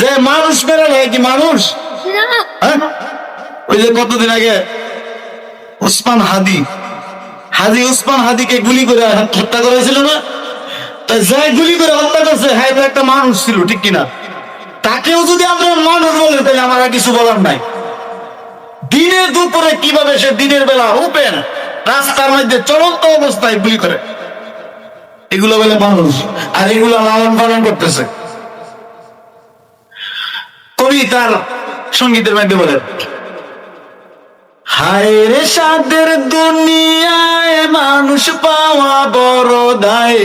যে মানুষ মেরে নেয় কি মানুষ? হ্যাঁ, ওই যে কতদিন আগে উসমান হাদি উসমান হাদিকে গুলি করে হত্যা করেছিল না? তাই যে গুলি করে হত্যা করছে হ্যাঁ তো একটা মানুষ ছিল, ঠিক কিনা? তাকেও যদি আমরা মানুষ বলি তাহলে আমার আর কিছু বলার নাই। দিনের দুপুরে কিভাবে সে দিনের বেলা ওপেন রাস্তার মধ্যে চলন্ত অবস্থায় গুলি করে, এগুলো বলে মানুষ? আর এগুলো লালন পালন করতেছে। কবি তার সঙ্গীতের মধ্যে বলেন, হায় রে সাদের দুনিয়ায় মানুষ পাওয়া বড় দায়,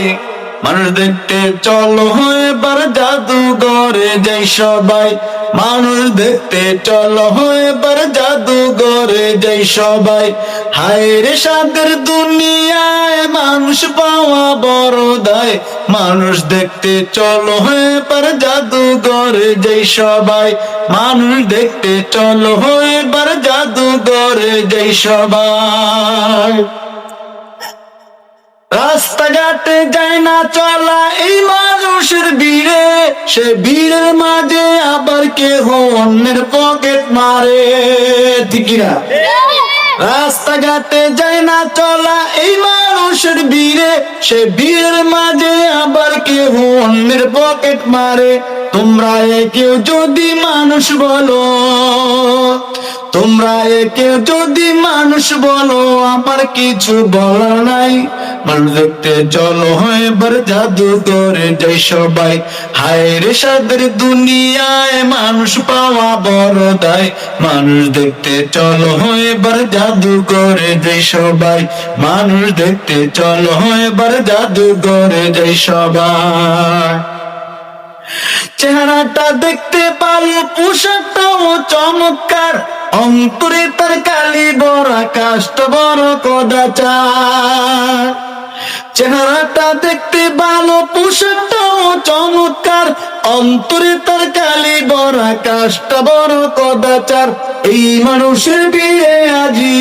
মানুষ দেখতে চলো এবার জাদুঘরে যাই সবাই, মানুষ দেখতে চলো এবার জাদুঘরে যাই সবাই। হায় রে সাদের দুনিয়ায় মানুষ পাওয়া বড় দায়, মানুষ দেখতে চলো এবার জাদুঘরে যাই সবাই, মানুষ দেখতে চলো এবার জাদুঘরে যাই সবাই। রাস্তাঘাটে যায় না চলা এই মানুষের ভিড়ে, সে ভিড়ের মাঝে আবার কেহ অন্যের পকেট মারে, ঠিক না? রাস্তাঘাটে যায় না চলা এই মানুষের ভিড়ে, সে ভিড়ের মাঝে আবার কেহ অন্যের পকেট মারে। তোমরা কেউ যদি মানুষ বলো, তোমরা কেউ যদি মানুষ বলো, আমার কিছু বলার নাই, মানুষ দেখতে চলো এবার জাদুঘরে যাই সবাই। হায় রে সাদের দুনিয়ায় মানুষ পাওয়া বড় দায়, মানুষ দেখতে চলো এবার জাদুঘরে যাই সবাই, মানুষ দেখতে চলো এবার জাদুঘরে যাই সবাই। চেহারাটা দেখতে ভালো, পোশাকটাও চমৎকার, অন্তরে তার কালি বড়, কাষ্ট বড় কদাচার। চেহারাটা দেখতে ভালো, পোশাকটাও চমৎকার, অন্তরে তার কালি বড়, কাষ্ট বড় কদাচার। এই মানুষের ভিড়ে আজি,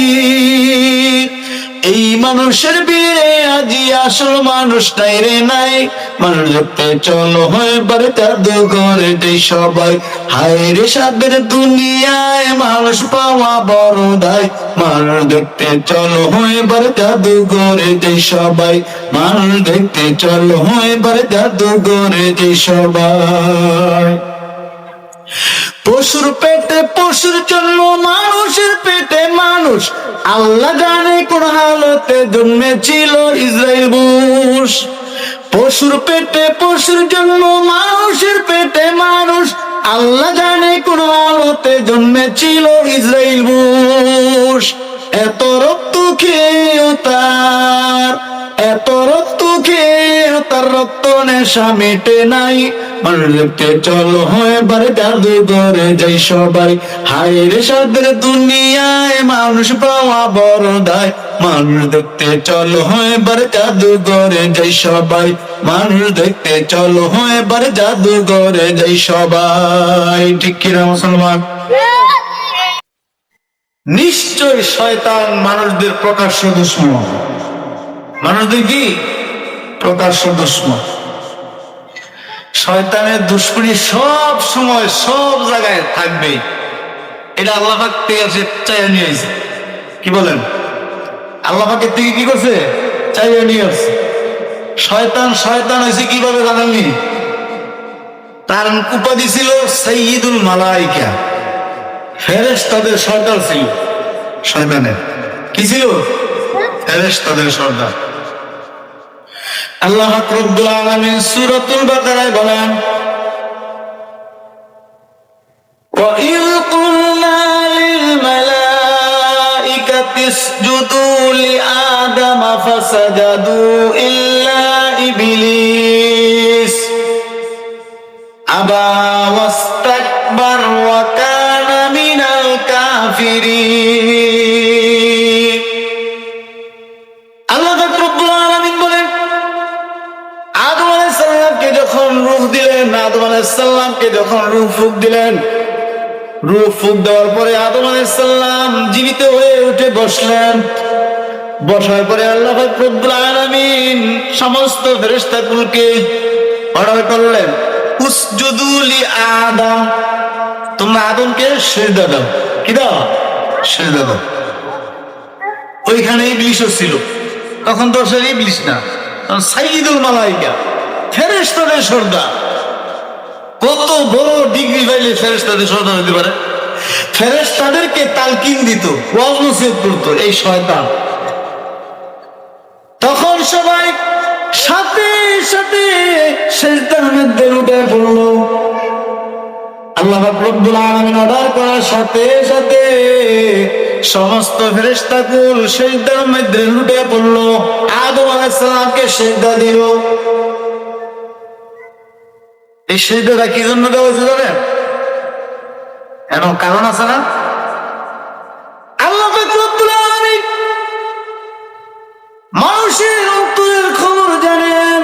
এই মানুষের ভিড়ে আজি আসল মানুষটাই রে নাই, মানুষ দেখতে চলো এবার জাদুঘরে যাই সবাই। হায় রে সাদের দুনিয়ায় মানুষ পাওয়া বড় দায়, মানুষ দেখতে চলো এবার জাদুঘরে যাই সবাই, মানুষ দেখতে চলো এবার জাদুঘরে যাই সবাই। পশুর পেটে পশুর জন্ম, মানুষের পেটে মানুষ, আল্লাহ জানে কোন হালতে জন্মেছিল ইসরাইল বুশ। পশুর পেটে পশুর জন্ম, মানুষের পেটে মানুষ, আল্লাহ জানে কোন হালতে জন্মেছিল ইসরাইল বুশ। এত রক্ত খেয়েও তার, এত রক্ত খেয়েও তার রক্ত নেশা মেটে নাই, মানুষ দেখতে চলো এবার জাদুঘরে যাই সবাই। হায় রে সাদের দুনিয়ায় মানুষ পাওয়া বড় দায়, মানুষ দেখতে চলো এবার জাদুঘরে যাই সবাই, মানুষ দেখতে চলো এবার জাদুঘরে যাই সবাই, ঠিক কিনা মুসলমান? নিশ্চয় শয়তান মানুষদের প্রকাশ্য দুশমন, মানুষদের কি প্রকাশ্য দুশমন। শয়তানের দুশ্মনী সব সময় সব জায়গায় থাকবে, এটা আল্লাহ পাক থেকে চাইয়া নিয়ে আসছে। কি বলেন? আল্লাহ পাকের থেকে কি করছে? চাইয়া নিয়ে আসছে। শয়তান শয়তান হয়েছে কিভাবে জানেননি? তার উপাধি ছিল সাইয়্যিদুল মালাইকা, ফেরেশতাদের সর্দার ছিল। শয়তানের কি ছিল? ফেরেশতাদের সর্দার। আল্লাহ রব্বুল আলামিন সূরাতুল বাকারায় বলেন, ওয়া ইয কুলনা লিল মালাইকাতি ইসজুদু লিআদামা ফাসাজাদু ইল্লা ইবলিস আবা ওয়াস্তাকবার ওয়া কানা মিনাল কাফিরিন। আল্লাহ রব্বুল আলামিন বলেন, আদম আলাইহিস সালামকে যখন রূহ দিলেন, আদম আলাইহিস সালামকে যখন রূহ ফুঁক দিলেন, রূহ ফুঁক দেওয়ার পরে আদম আলাইহিস সালাম জীবিত হয়ে উঠে বসলেন। বসার পরে আল্লাহ রব্বুল আলামিন সমস্ত ফেরেশতাগুলোকে অর্ডার করলেন, উসজুদু লি আদম, তোমরা আদমকে সিজদা দাও। কি দাও? সিজদা দাও। ওইখানে ইবলিসও ছিল, তখন তো সে ইবলিস না, তখন সাইয়্যিদুল মালায়েকা, ফেরেশতাদের সর্দার। কত বড় ডিগ্রি পাইলে ফেরেশতাদের সর্দার হতে পারে? ফেরেশতাদেরকে তালকিন দিত, ওয়াজ নসিহত করত এই শয়তান। তখন সবাই সাথে সাথে সিজদার মধ্যে উঠে পড়লো। আল্লাহ পাক রব্বুল আলামিন অর্ডার করার সাথে সাথে সমস্ত ফেরেশতাকুল সিজদার মধ্যে উঠে পড়লো, আদম আলাইহিস সালামকে সিজদা দিল। এই সিজদাটা কি জন্য দেওয়া হয়েছে জানেন? এর কারণ আছে না? আল্লাহ পাক রব্বুল আলামিন মানুষের অন্তরের খবর জানেন,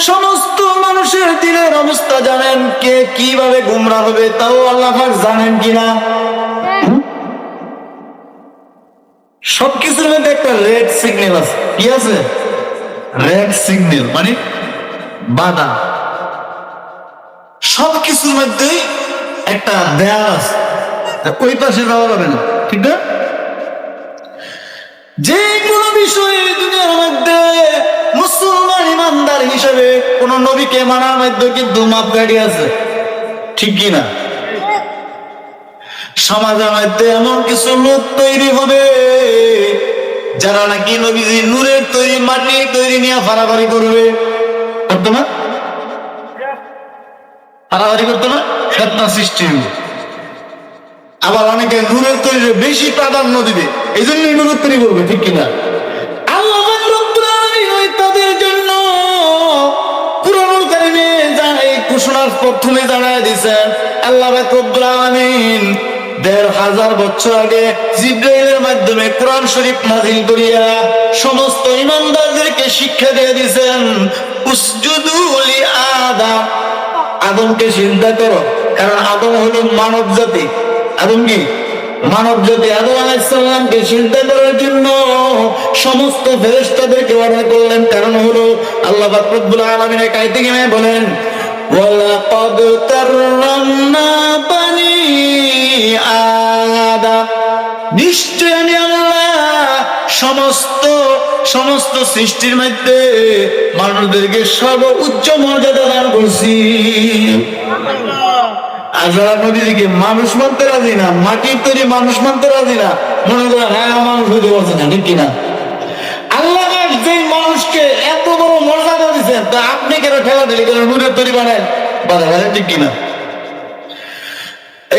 সমস্ত মানুষের দিলের অবস্থা জানেন, কে কিভাবে গুমরা হবে তাও আল্লাহ পাক জানেন কিনা। সবকিছুর মধ্যে একটা রেড সিগন্যাল আছে। কি আছে? রেড সিগন্যাল মানে বাধা। সবকিছুর মধ্যে একটা দেয়াল আছে, ওই পাশে যাওয়া যাবে না, ঠিক না? যে কোনো বিষয়ে দুনিয়ার মধ্যে মুসলমান ইমানদার হিসেবে কোন নবীকে মানার মধ্যে কিন্তু মাপকাঠি আছে, ঠিক কিনা? সমাজের মধ্যে এমন কিছু লোক তৈরি হবে যারা নাকি নবীজি নূরের তৈরি, মাটির তৈরি নিয়ে ফাড়াফাড়ি করবে। করতো না? ফাড়াফাড়ি করতো না? ফিতনা সৃষ্টি হবে। আবার অনেকে নূরের তৈরি বেশি প্রাধান্য দিবে, এই জন্য নূরের তৈরি করবে, ঠিক কিনা? আল্লাহ রাব্বুল আলামিন তাদের জন্য কুরআনুল কারীমে এই ঘোষণা প্রথমে জানায় দিয়েছেন। আল্লাহ রাব্বুল আলামিন ১৫০০ বছর আগে জিবরাইলের মাধ্যমে কোরআন শরীফ নাযিল করিয়া সমস্ত ঈমানদারদেরকে শিক্ষা দিয়ে দিয়েছেন, উসজুদু লি আদম, আদমকে সিজদা করো। কারণ আদম হলো মানব জাতি। আদম কি? মানব জাতি। আদম আলাইহিস সালামকে সিজদা করার জন্য সমস্ত ফেরেশতাদেরকে অর্ডার করলেন। কারণ হলো আল্লাহ পাক রব্বুল আলামিন এক আয়াতে গিয়ে বলেন, ওয়ালাকাদ কাররামনা বানি আদম, নিশ্চয় আমি আল্লাহ সমস্ত সৃষ্টির মধ্যে মানুষদেরকে সর্বোচ্চ মর্যাদা দান করছি। আর যারা নবীজিকে মানুষ মানতে রাজি না, মাটির তৈরি মানুষ মানতে রাজি না, মনে করেন হ্যাঁ মানুষ হইতে পারছে না, ঠিক কিনা? আল্লাহ যে মানুষকে এত বড় মর্যাদা দিচ্ছেন, তা আপনি কেন ঠেলাঠেলি করেন নূরের তৈরি বানায়? বাধা বাধা, ঠিক কিনা?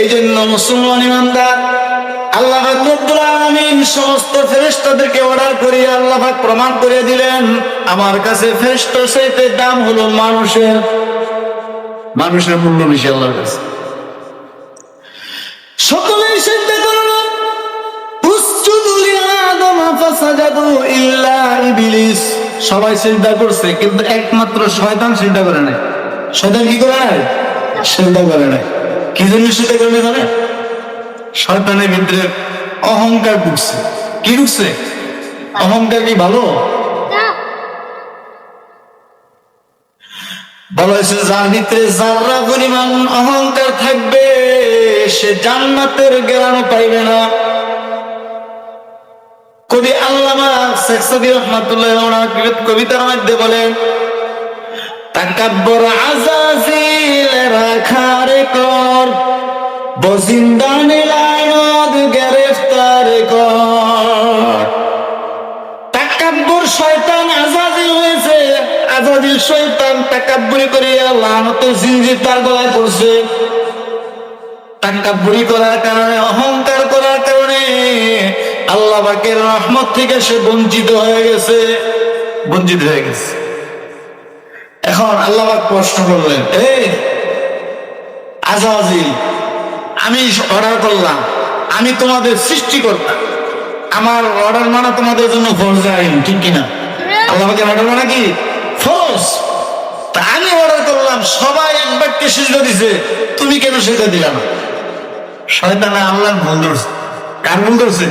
এই জন্য মুসলমান ইমানদার আল্লাহ রাব্বুল আলামিন সমস্ত ফেরেশতাদেরকে অর্ডার করে আল্লাহ পাক প্রমাণ করে দিলেন, আমার কাছে ফেরেশতার চাইতে দাম হলো মানুষের মূল্য বেশি আল্লাহর কাছে। সকলেই সিজদা করলো, উসজুদু লি আদম ফাসাজাদু ইল্লা ইবলিস, সবাই সিজদা করছে কিন্তু একমাত্র শয়তান সিজদা করে নাই। শয়তান কি করে নাই? সিজদা করে নাই। কি জন্য সিজদা করে নাই? শয়তানের ভিতরে অহংকার ঢুকছে। কি ঢুকছে? অহংকার কি ভালো? বলা হয়েছে যার ভিতরে যারা পরিমাণ অহংকার থাকবে সে জান্নাতের গ্রাণও পাইবে না। কবি আল্লামা শেখ সাদী রহমাতুল্লাহ ওনার কবিতার মধ্যে বলেন, তাকাব্বুর আযাযিল রাখার কর, বজিন্দানে লানত গ্রেফতার কর। তাকাব্বুর শয়তান আযাযিল হয়েছে, আযাযিল শয়তান তাকাব্বুরি করিয়া লানতের জিনজির তার গলায় পড়ছে। তাকাব্বুরি করার কারণে, অহংকার করার কারণে আল্লাহ পাকের রহমত থেকে সে বঞ্চিত হয়ে গেছে। এখন আল্লাহ পাক প্রশ্ন করলেন, এই আযাযিল, আমি অর্ডার করলাম, আমি তোমাদের সৃষ্টিকর্তা, আমার অর্ডার মানা তোমাদের জন্য ফরজ আইন, ঠিক কিনা? আল্লাহ পাকের অর্ডার মানা কি? ফরজ। তা আমি অর্ডার করলাম, সবাই এক বাক্যে সিজদা দিছে, তুমি কেন সিজদা দিলা না? শয়তানে আল্লাহর ভুল ধরছে। কার ভুল ধরছে?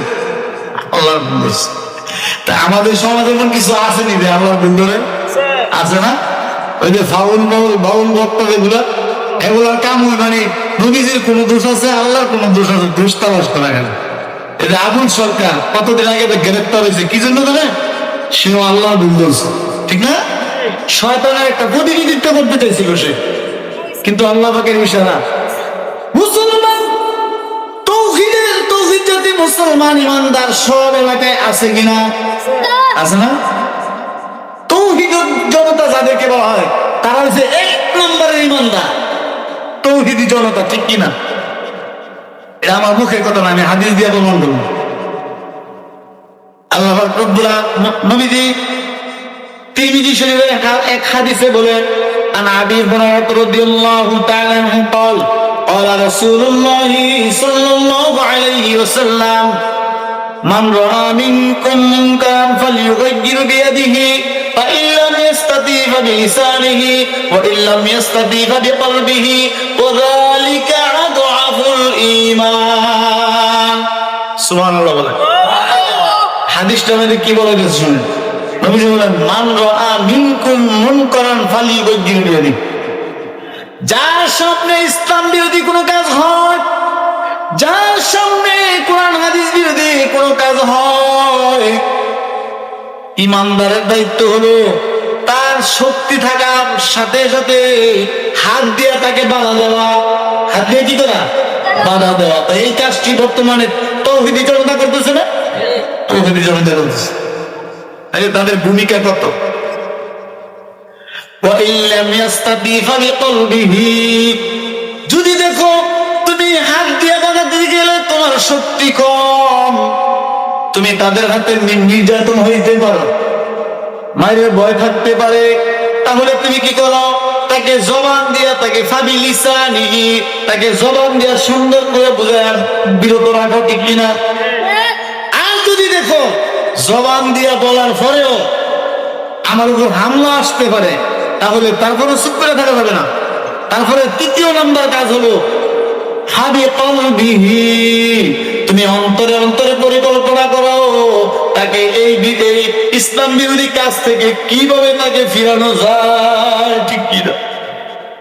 আল্লাহর ভুল ধরছে। তা আমাদের সমাজে এমন কিছু আছে নি যে আল্লাহর ভুল ধরে? আছে না? ওই যে বাউল ভক্ত যেগুলা এগুলোর কাম মানে নবীজির কোন দোষ আছে, আল্লাহর কোন দোষ আছে, দোষ তালাশ করা গেল। এটা আবুল সরকার কতদিন আগে গ্রেপ্তার হয়েছে, কি জন্য জানে? সেও আল্লাহ বলছে, ঠিক না? শয়তানের একটা প্রতিনিধিত্ব করতে চাইছিল সে, কিন্তু আল্লাহ পাকের ইশারা। মুসলমান তৌহিদ জাতি মুসলমান ইমানদার সব এলাকায় আছে কিনা? আছে না? তৌহিদ জনতা যাদেরকে বলা হয় তারা হচ্ছে 1 নম্বরের ইমানদার, তৌহিদি জনতা, ঠিক কিনা? এটা আমার মুখের কথা না, আমি হাদিস দিয়ে প্রমাণ করব। আল্লাহ রব্বুল নবীজি তিরমিজি শরীফের এক হাদিসে বলেন, আন আবি হুরায়রা রাদিয়াল্লাহু তাআলা আনহু قال قال رسول الله صلى الله عليه وسلم من رأى منكم منكرا فليغير بيده فإن لم يستطع فبلسانه وإن لم يستطع فبقلبه وذلك أضعف الإيمان। সুবহানাল্লাহ বলেন। হাদিসটা মানে কি বলে গেছে শুনুন। নবীজি বলেন, মান রাআ মিনকুম মুনকারান ফালিয়ুগাইয়ির বিয়াদিহি, যার সামনে ইসলাম বিরোধী কোনো কাজ হয়, যার সামনে কোরআন হাদিস বিরোধী কোনো কাজ হয়, ইমানদারের দায়িত্ব হলো তার শক্তি থাকার সাথে সাথে হাত দিয়ে তাকে বাধা দেওয়া। হাত দিয়ে কি করা? বাধা দেওয়া। এই কাজটি বর্তমানে তৌহিদি জনতা করতেছে না? তৌহিদি জনতা করতেছে। তাদের ভূমিকা কত? যদি দেখো তুমি হাত দিয়ে বাধা দিতে গেলে তোমার শক্তি কম, তুমি তাদের হাতে নির্যাতন হইতে পারো, মায়ের ভয় থাকতে পারে, তাহলে তুমি কি করো? তাকে জবান দিয়া, তাকে ফাবিলিসানিহি, তাকে জবান দিয়া সুন্দর করে বুঝায় বিরত রাখো, ঠিক কিনা? আর যদি দেখো জবান দিয়া বলার পরেও আমার উপর হামলা আসতে পারে, তাহলে তারপরে চুপ করে থাকা যাবে না। তারপরে 3য় নাম্বার কাজ হলো ফাবিকলবিহি, তুমি অন্তরে অন্তরে পরিকল্পনা করো তাকে এই ইসলাম বিরোধী কাজ থেকে কিভাবে তাকে ফিরানো যায়, ঠিক কিনা?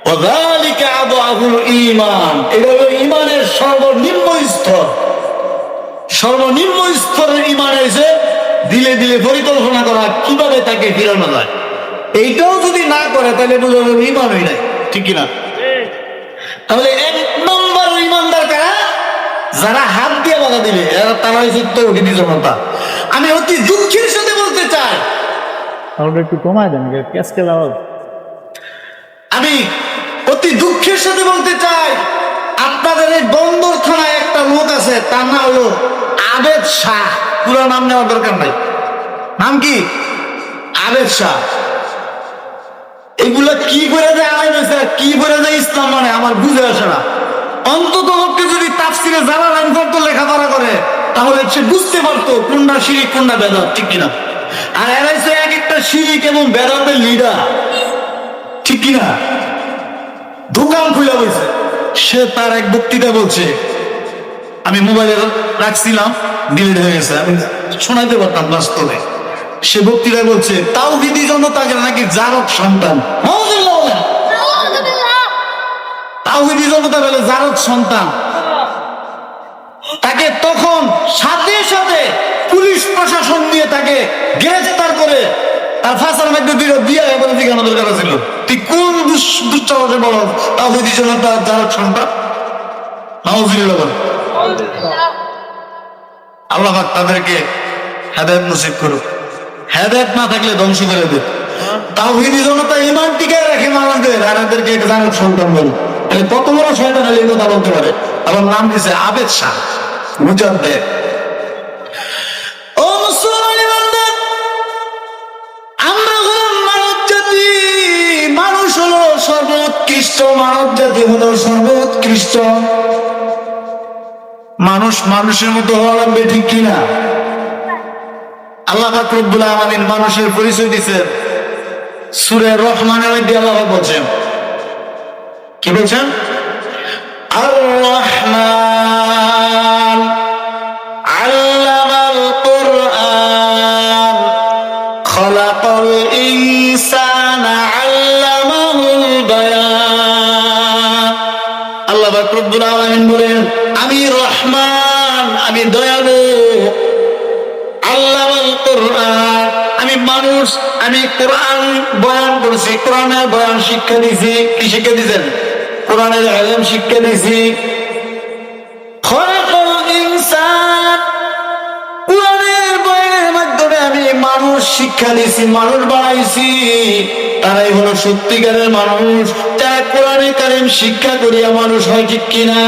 ওয়াযালিকা আদআফুল ঈমান, এটা হলো ঈমানের সর্বনিম্ন স্তর। সর্বনিম্ন স্তরের ঈমান হইছে দিলে দিলে পরিকল্পনা করা কিভাবে তাকে ফিরানো যায়। এইটাও যদি না করে তাহলে বুঝা যাবে ঈমানই নাই, ঠিক কিনা? তাহলে 1 নম্বর ঈমানদার কারা? যারা হাত দিয়ে বাধা দিবে, তারা হচ্ছে তৌহিদি জনতা। আমি অতি দুঃখের সাথে বলতে চাই, একটু কমায় দেন, আমি অতি দুঃখের সাথে বলতে চাই, আপনাদের এই বন্দর থানায় একটা লোক আছে, তার নাম হলো আবেদ শাহ। পুরো নাম নেওয়ার দরকার নাই। নাম কি? আবেদ শাহ। এগুলা কি করে যায় আইছে, কি করে যায় ইসলাম মানে আমার বুঝে আসে না। অন্তত পক্ষে যদি তাফসিরে জালালাইন পড়তো, লেখাপড়া করে, তাহলে সে বুঝতে পারতো কোনটা শিরিক কোনটা বেদাত, ঠিক কিনা? আর এরা হচ্ছে এক একটা শিরিক এবং বেদাতের লিডার, ঠিক কিনা? দোকান খুলে বলছে। সে তার এক বক্তৃতা বলছে, আমি মোবাইলে রাখছিলাম, ডিলিট হয়ে গেছে, আমি শোনাইতে পারতাম বাস্তবে। সে বক্তৃতা বলছে তাওহীদি জনতাকে নাকি জারদ সন্তান। তাওহীদি জনতা বলে জারদ সন্তান। তাকে তখন সাথে সাথে পুলিশ প্রশাসন নিয়ে তাকে গ্রেফতার করে তার ফাঁসার মধ্যে দিয়ে এবারে জিজ্ঞাসা দরকার ছিল, তুই কোন দুঃসাহসে বলো তাওহীদি জনতা জারদ সন্তান? নাউযুবিল্লাহ। আল্লাহ পাক তাদেরকে হেদায়েত নসিব করুক। হেদায়েত না থাকলে ধ্বংস করে দেবে। তাওহীদি জনতা ঈমান টিকায় রাখে মানুষদের, আর এদেরকে জারদ সন্তান বলে। কত বড় শয়তান এই কথা বলতে পারে? আমার নাম দিয়েছে আবেদ শাহ মুজাদ্দেদ। ও মুসলমান, আমরা হলাম মানব জাতি। মানুষ হলো সর্বোৎকৃষ্ট, মানব জাতি হলো সর্বোৎকৃষ্ট। মানুষ মানুষের মতো হওয়া লাগবে, ঠিক কিনা? আল্লাহ পাক রব্বুল আলামিন মানুষের পরিচয় দিয়েছেন সূরা রহমানের মধ্যে। আল্লাহ বলছেন, কি বলছেন? আর রহমান আল্লামাল কুরআন খালাকাল ইনসানা আল্লামাহুল বায়ান। রব্বুল আলামিন বলেন আমি রহমান, আমি দয়ালু। আল্লাহ কোরআন, আমি মানুষ, আমি কোরআন বয়ান করেছি, কোরআনের বয়ান শিক্ষা দিয়েছি। কি শিক্ষা দিয়েছেন? কোরআনের ইলম শিক্ষা দিয়েছি। খলাকাল ইনসান, কোরআনের বয়ানের মাধ্যমে আমি মানুষ শিক্ষা দিয়েছি, মানুষ বানাইছি। তারাই হলো সত্যিকারের মানুষ, যারা কোরআনে কারিম শিক্ষা করিয়া মানুষ হয়, ঠিক কিনা?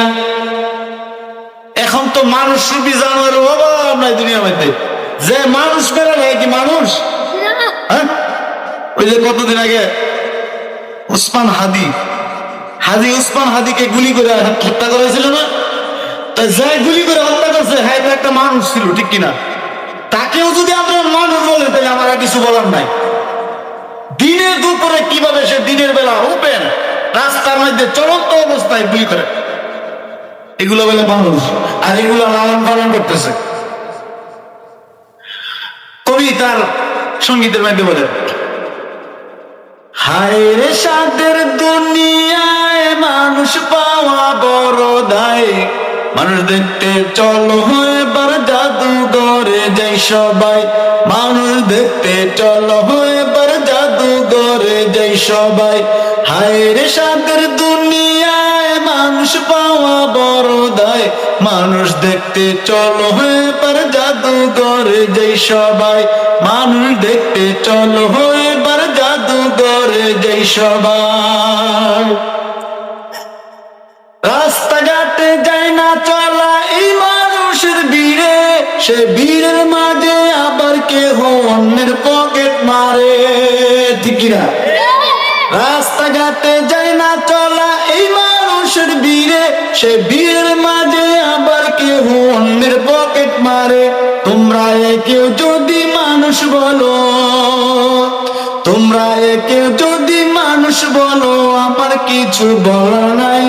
এখন তো মানুষ রূপী জানোয়ারের অভাব নাই দুনিয়ার মধ্যে, যে মানুষ মেরে নেয়। কি মানুষ? হ্যাঁ, ওই যে কতদিন আগে উসমান হাদি উসমান হাদিকে গুলি করে হত্যা করেছিল না? তাই যে গুলি করে হত্যা করছে হ্যাঁ তো একটা মানুষ ছিল, ঠিক কিনা? তাকেও যদি আপনার মানুষ বলে তাহলে আমার আর কিছু বলার নাই। দিনের দুপুরে কিভাবে সে দিনের বেলা ওপেন রাস্তার মধ্যে চলন্ত অবস্থায় গুলি করে, এগুলো বলে মানুষ, আর এগুলো লালন পালন করতেছে। কবি তার সঙ্গীতের মধ্যে বলে হায় রে সাদের দুনিয়ায় মানুষ পাওয়া বড় দায়, মানুষ দেখতে চলো এবার জাদুঘরে যাই সবাই, মানুষ দেখতে চলো এবার জাদুঘরে যাই সবাই। হায় রে সাদের দুনিয়ায় মানুষ পাওয়া বড় দায়, মানুষ দেখতে চলো এবার জাদুঘরে যাই সবাই, মানুষ দেখতে চলো এবার জাদুঘরে যাই সবাই। রাস্তাঘাটে যায় না চলা এই মানুষের ভিড়ে, সে ভিড়ের মাঝে আবার কেহ অন্যের পকেট মারে, ঠিক না? রাস্তাঘাটে যায় না চলা এই মানুষের ভিড়ে, সে ভিড়ের মাঝে আবার কেহ অন্যের পকেট মারে। তোমরা কেউ যদি মানুষ বলো, তোমরা কেউ যদি মানুষ বলো, আমার কিছু বলার নাই।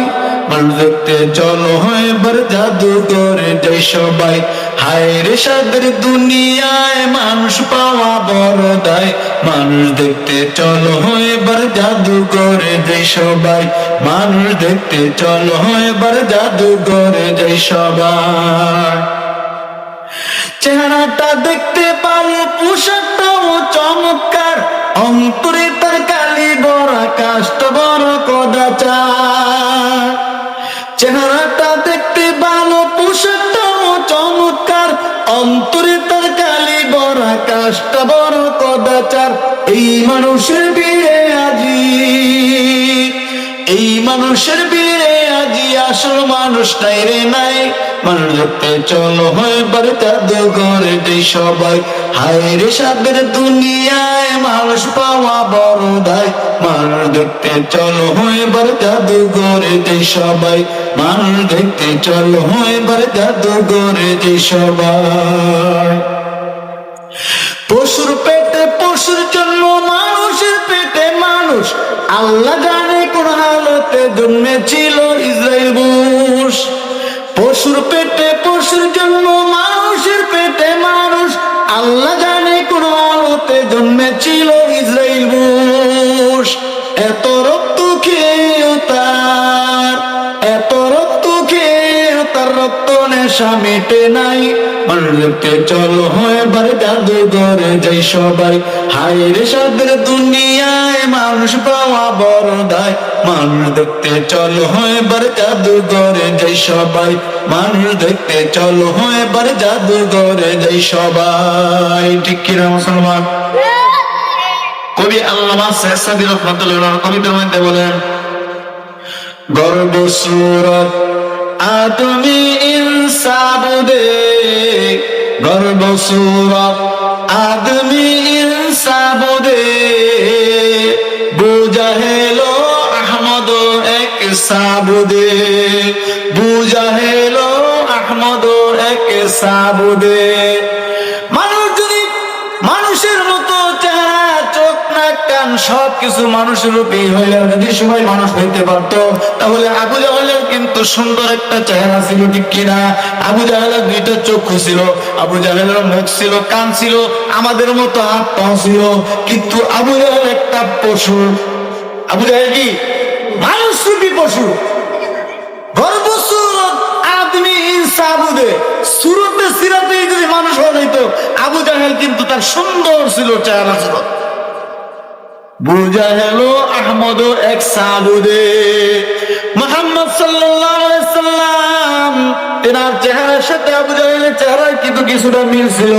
মানুষ দেখতে চলো এবার জাদুঘরে যাই সবাই। হায় রে সাদের দুনিয়ায় মানুষ পাওয়া বড় দায়, মানুষ দেখতে চলো এবার জাদুঘরে যাই সবাই, মানুষ দেখতে চলো এবার জাদুঘরে যাই সবাই। চেহারাটা দেখতে ভালো, পোশাকটাও চমৎকার, অন্তরে তার কালি বড়, কাজটা বড় কদাচার। চেহারাটা দেখতে ভালো, পোশাকটাও চমৎকার, অন্তরে তার কালি বড়, কাজটা বড় কদাচার। এই মানুষের ভিড়ে আজি, এই মানুষের ভিড়ে আজি আসল মানুষ নাই রে নাই। মানুষ দেখতে চলো এবার জাদুঘরে যাই সবাই। হায় রে সাদের দুনিয়ায় মানুষ পাওয়া বড় দায়, মানুষ দেখতে চলো এবার জাদুঘরে যাই সবাই, মানুষ দেখতে চলো এবার জাদুঘরে যাই সবাই। পশুর পেটে পশুর জন্ম, মানুষের পেটে মানুষ, আল্লাহ জানে কোন হালতে জন্মেছিল ইসরাইল বুশ। পশুর পেটে পশুর জন্ম, মানুষের পেটে মানুষ, আল্লাহ জানে কোন হালতে জন্মেছিল ইসরাইল বুশ। এত রক্ত খেয়েও তার, এত রক্ত খেয়েও তার রক্ত নেশা মেটে নাই। মানুষ দেখতে চলো এবার জাদুঘরে যাই সবাই। হায় রে সাদের দুনিয়ায় মানুষ পাওয়া বড় দায়, মানুষ দেখতে চলো এবার জাদুঘরে যাই সবাই, মানুষ দেখতে চলো এবার জাদুঘরে যাই সবাই, ঠিক কিনা মুসলমান? কবি আল্লামা শেখ সাদী রহমাতুল্লাহ কবিতার মধ্যে বলেন গর্ব সুরত আদমি ইনসাব দে, গর্ব সুরত আদমি ইনসাব দে, বুঝাহেলো আহমদ এক সাবুদে, বুঝাহেলো আহমদ এক সাবুদে। মানুষ যদি মানুষের মতো চেহারা, চোখ নাক কান সবকিছু মানুষের রূপে হইলে যদি সবাই মানুষ হইতে পারতো, তাহলে আবু জাহেলের কিন্তু সুন্দর একটা চেহারা ছিল, ঠিক কিনা? আবু জাহেলের দুইটা চক্ষু ছিল, আবু জাহেলের মুখ ছিল, কান ছিল, আমাদের মতো হাত পাও ছিল, কিন্তু আবু জাহেল একটা পশু। আবু জাহেল কি? মানুষ রূপী পশু। গর্বসুরত আদমি ইনসাবুদে সুরতে সিরাতে যদি মানুষ হয়ে যেত, আবু জাহেল কিন্তু তার সুন্দর ছিল চেহারা সুরত। বুঝা গেল আহমদ এক সাবুদে মুহাম্মদ সাল্লাল্লাহু আলাইহি সাল্লাম তেনার চেহারার সাথে আবু জাহেলের চেহারা কিন্তু কিছুটা মিল ছিল,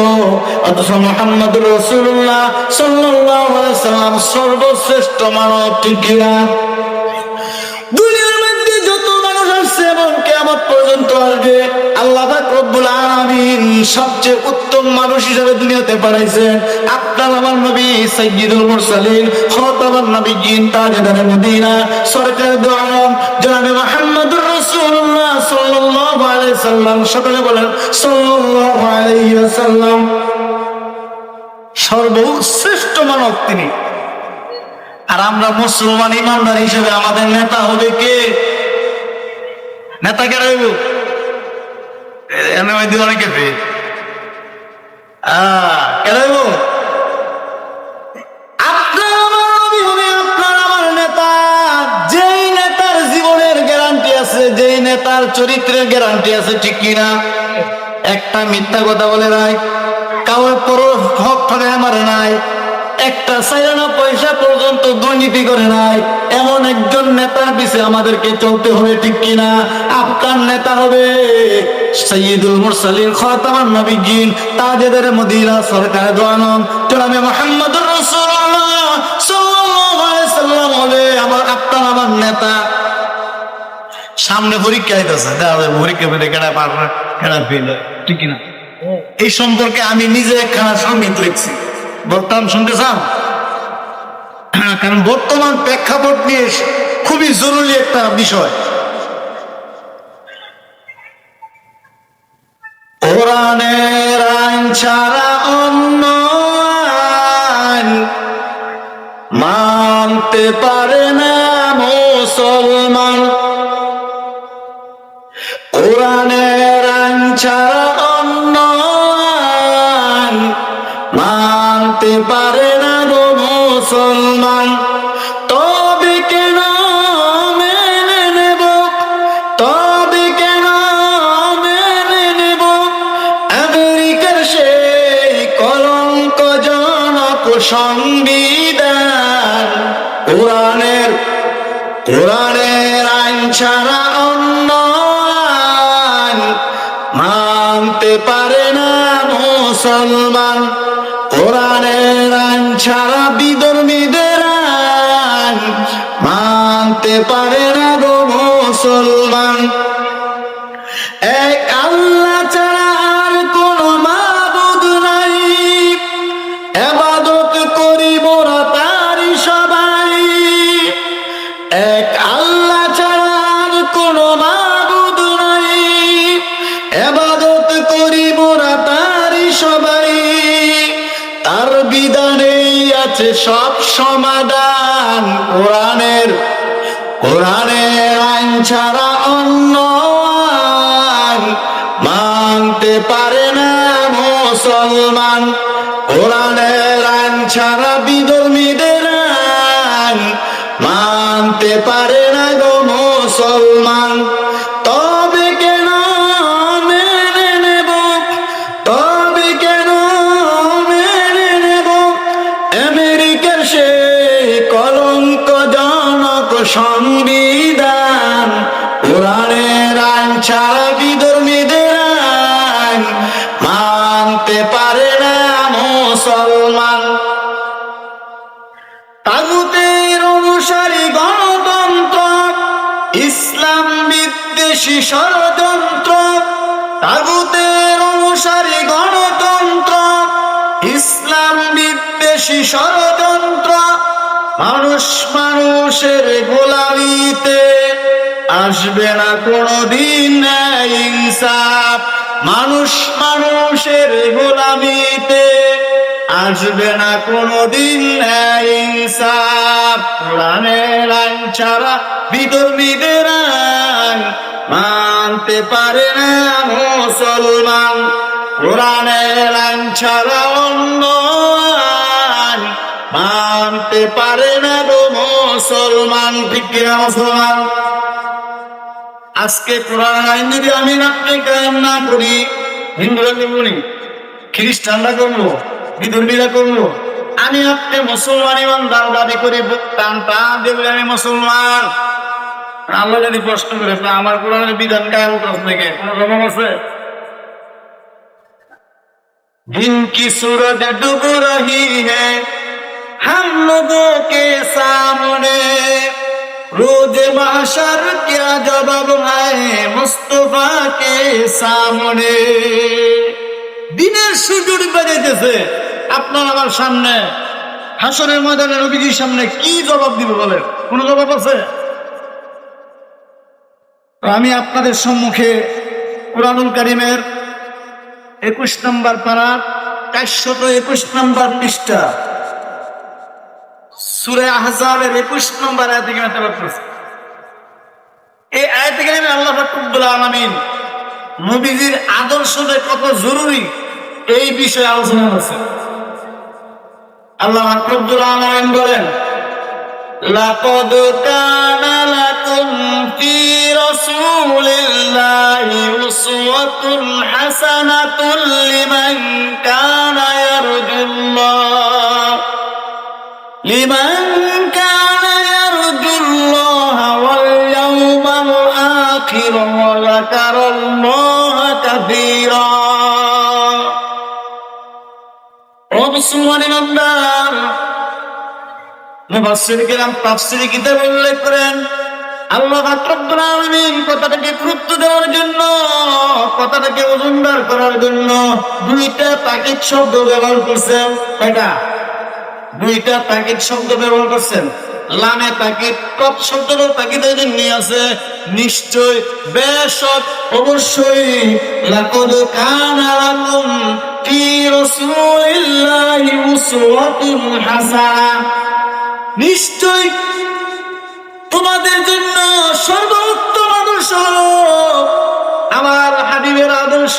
অথচ মুহাম্মদ রাসূলুল্লাহ সাল্লাল্লাহু আলাইহি সাল্লাম সর্বশ্রেষ্ঠ মানব। ঠিক কিনা? দুনিয়ার মধ্যে যত মানুষ আসছে এবং কিয়ামত পর্যন্ত আসবে, আল্লাহ পাক রব্বুল আলামিন সবচেয়ে উত্তম মানুষ হিসেবে দুনিয়াতে পাঠাইছেন আপনার আমার নবী সাইয়্যিদুল মুরসালিন খাতামুন নবিয়্যিন তাজদারে মদিনা সরকার দু আলম জনাবে মুহাম্মদুর রাসূলুল্লাহ সাল্লাল্লাহু আলাইহি সাল্লাম। সকলে বলেন সাল্লাল্লাহু আলাইহি ওয়াসাল্লাম। সর্বশ্রেষ্ঠ মানব তিনি। আর আমরা মুসলমান ইমানদার হিসেবে আমাদের নেতা হবে কে? নেতা কে রইব? অনেকে কে রইব? আপনার আমার নবী হবে আপনার আমার নেতা। যেই নেতার জীবনের গ্যারান্টি আছে, যেই নেতার চরিত্রের গ্যারান্টি আছে। ঠিক কিনা? একটা মিথ্যা কথা বলে নাই, কাউর পর হক ঠকায় মারে নাই, একটা চাইরানা পয়সা পর্যন্ত দুর্নীতি করে নাই, এমন একজন নেতার পিছে আমাদেরকে চলতে হবে। ঠিক কিনা? আপনার নেতা হবে সাইয়্যিদুল মুরসালিন খাতামুন নবিয়্যিন তাজদারে মদিনা সরকারে দু আলম জনাবে মুহাম্মদুর রাসূলুল্লাহ সাল্লাল্লাহু আলাইহি সাল্লাম হবে আপনার আমার নেতা। সামনে পরীক্ষা আইতাছে, পরীক্ষা পেতে কেনা পারবে কেনা ফেল। ঠিক কিনা? এই সম্পর্কে আমি নিজে একখানা সঙ্গীত লিখছি, বলতাম শুনতে চান? কারণ বর্তমান প্রেক্ষাপট নিয়ে খুবই জরুরি একটা বিষয়। কোরআনের আইন ছাড়া অন্য আইন মানতে পারে না মুসলমান। কোরআনের আইন ছাড়া অন্য আইন মানতে পারে না গো মুসলমান। তবে কেন মেনে নেব, তবে কেন মেনে নেব আমেরিকার সেই কলঙ্কজনক সংবিধান। কোরআনের আইন ছাড়া অন্য আইন মানতে পারে না মুসলমান। কোরআনের আইন ছাড়া বিধর্মীদের আইন মানতে পারে না গো মুসলমান। এক আল্লাহ ছাড়া আর কোন মাবুদ নাই, ইবাদত করিব না তারই সবাই। এক আল্লাহ ছাড়া আর কোন মাবুদ নাই, ইবাদত করিব না তারই সবাই। তার বিধানেই আছে সব সমাধান। কোরআনের আইন ছাড়া অন্য আইন মানতে পারে না মুসলমান। কোরআনের আইন ছাড়া বিধর্মীদের আইন মানতে পারে না গো মুসলমান। তবে কেন মেনে নেব, তবে কেন মেনে নেব আমেরিকার সেই কলঙ্কজনক সংবিধান। কোরআনের আইন ছাড়া বিধর্মীদের আইন মানতে পারে না মুসলমান। তাগুতের অনুসারী গণতন্ত্র, ইসলাম বিদ্বেষী ষড়যন্ত্র। তাগুতের অনুসারী গণতন্ত্র, ইসলাম বিদ্বেষী ষড়যন্ত্র। মানুষ মানুষের গোলামিতে আসবে না কোনদিন ইনসাফ। মানুষ মানুষের গোলামিতে আসবে না কোনদিন ইনসাফ। কোরআনের আইন ছাড়া বিধর্মীদের আইন মানতে পারে না মুসলমান। কোরআনের আইন ছাড়া অন্য আইন মানতে পারে না গো মুসলমান। ঠিক কিনা মুসলমান? আজকে কোরআন আইন যদি আমি আপনি কায়েম না করি, হিন্দুরা করবো নি, খ্রিস্টানরা করবো, বিধর্মীরা করবো, আমি আপনি মুসলমান ইমানদার দাবি করি, টান টান দেখলে আমি মুসলমান। আল্লাহ যদি প্রশ্ন করে আমার কোরআনের বিধান কায়েম করতে থেকে কোনো জবাব আছে? दिन की सूरज डूब रही है हम लोगों के सामने, रोज महशर क्या जवाब है मुस्तफा के सामने। দিনের সূর্য ডুবে যাইতেছে, আপনার আমার সামনে হাসরের ময়দানে নবীজির সামনে কি জবাব দিব বলেন? কোন জবাব আছে? আমি আপনাদের সম্মুখে কুরআনুল কারীমের 21 নম্বর পারা 421 নম্বর পৃষ্ঠা সূরা আহজাবের 21 নম্বর আয়াত থেকে তেলাওয়াত করছি। এই আয়াত থেকে আল্লাহ রাব্বুল আলামিন নবীজির আদর্শটা কত জরুরি এই বিষয়ে আলোচনা করেছে। আল্লাহ রাব্বুল আলামিন বলেন, লাকাদ কানা লাকুম ফি রাসূলিল্লাহি উসওয়াতুন হাসানাতুন লিমান কানা ইয়ারজুল্লাহ ওয়াল ইয়াওমাল আখির ওয়া যাকারাল্লাহা কাসীরা। ও মুসলমান ইমানদার, মুফাসসির কিরাম তাফসীরে কিতাবে উল্লেখ করেন, আল্লাহ রাব্বুল আলামিন কথাটাকে গুরুত্ব দেওয়ার জন্য, কথাটাকে ওজনদার করার জন্য দুইটা তাকিদ শব্দ ব্যবহার করছেন। কয়টা? দুইটা তাকিদ শব্দ ব্যবহার করছেন। লামে তাকিদ, কত শব্দের তাকিদের জন্য আছে নিশ্চয়, বেশক, অবশ্যই। লাকাদ কানা লাকুম ফি রাসূলিল্লাহি উসওয়াতুন হাসানাহ, নিশ্চয় তোমাদের জন্য সর্বোত্তম আদর্শ হলো আমার হাবিবের আদর্শ,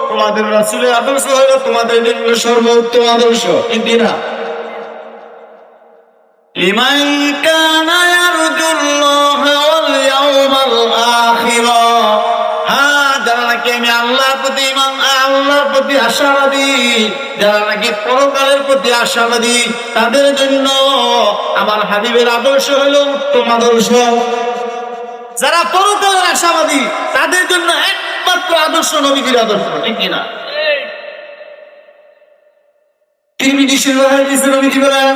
তোমাদের রাসূলের আদর্শ হলো তোমাদের জন্য সর্বোত্তম আদর্শ। ইন্দিরা লিমান কানা ইয়ারজুল্লাহ ওয়াল ইয়াওমাল আখির, যারা নাকি আমি আল্লাহর প্রতি আল্লাহর প্রতি আশাবাদী, যারা নাকি পরকালের প্রতি আশাবাদী, তাদের জন্য আমার হাবিবের আদর্শ হলো উত্তম আদর্শ। যারা পরকালের আশাবাদী তাদের জন্য একমাত্র আদর্শ নবীজির আদর্শ। ঠিক কিনা? তিরমিজি শরীফের হাদিসে নবীজি বলেন,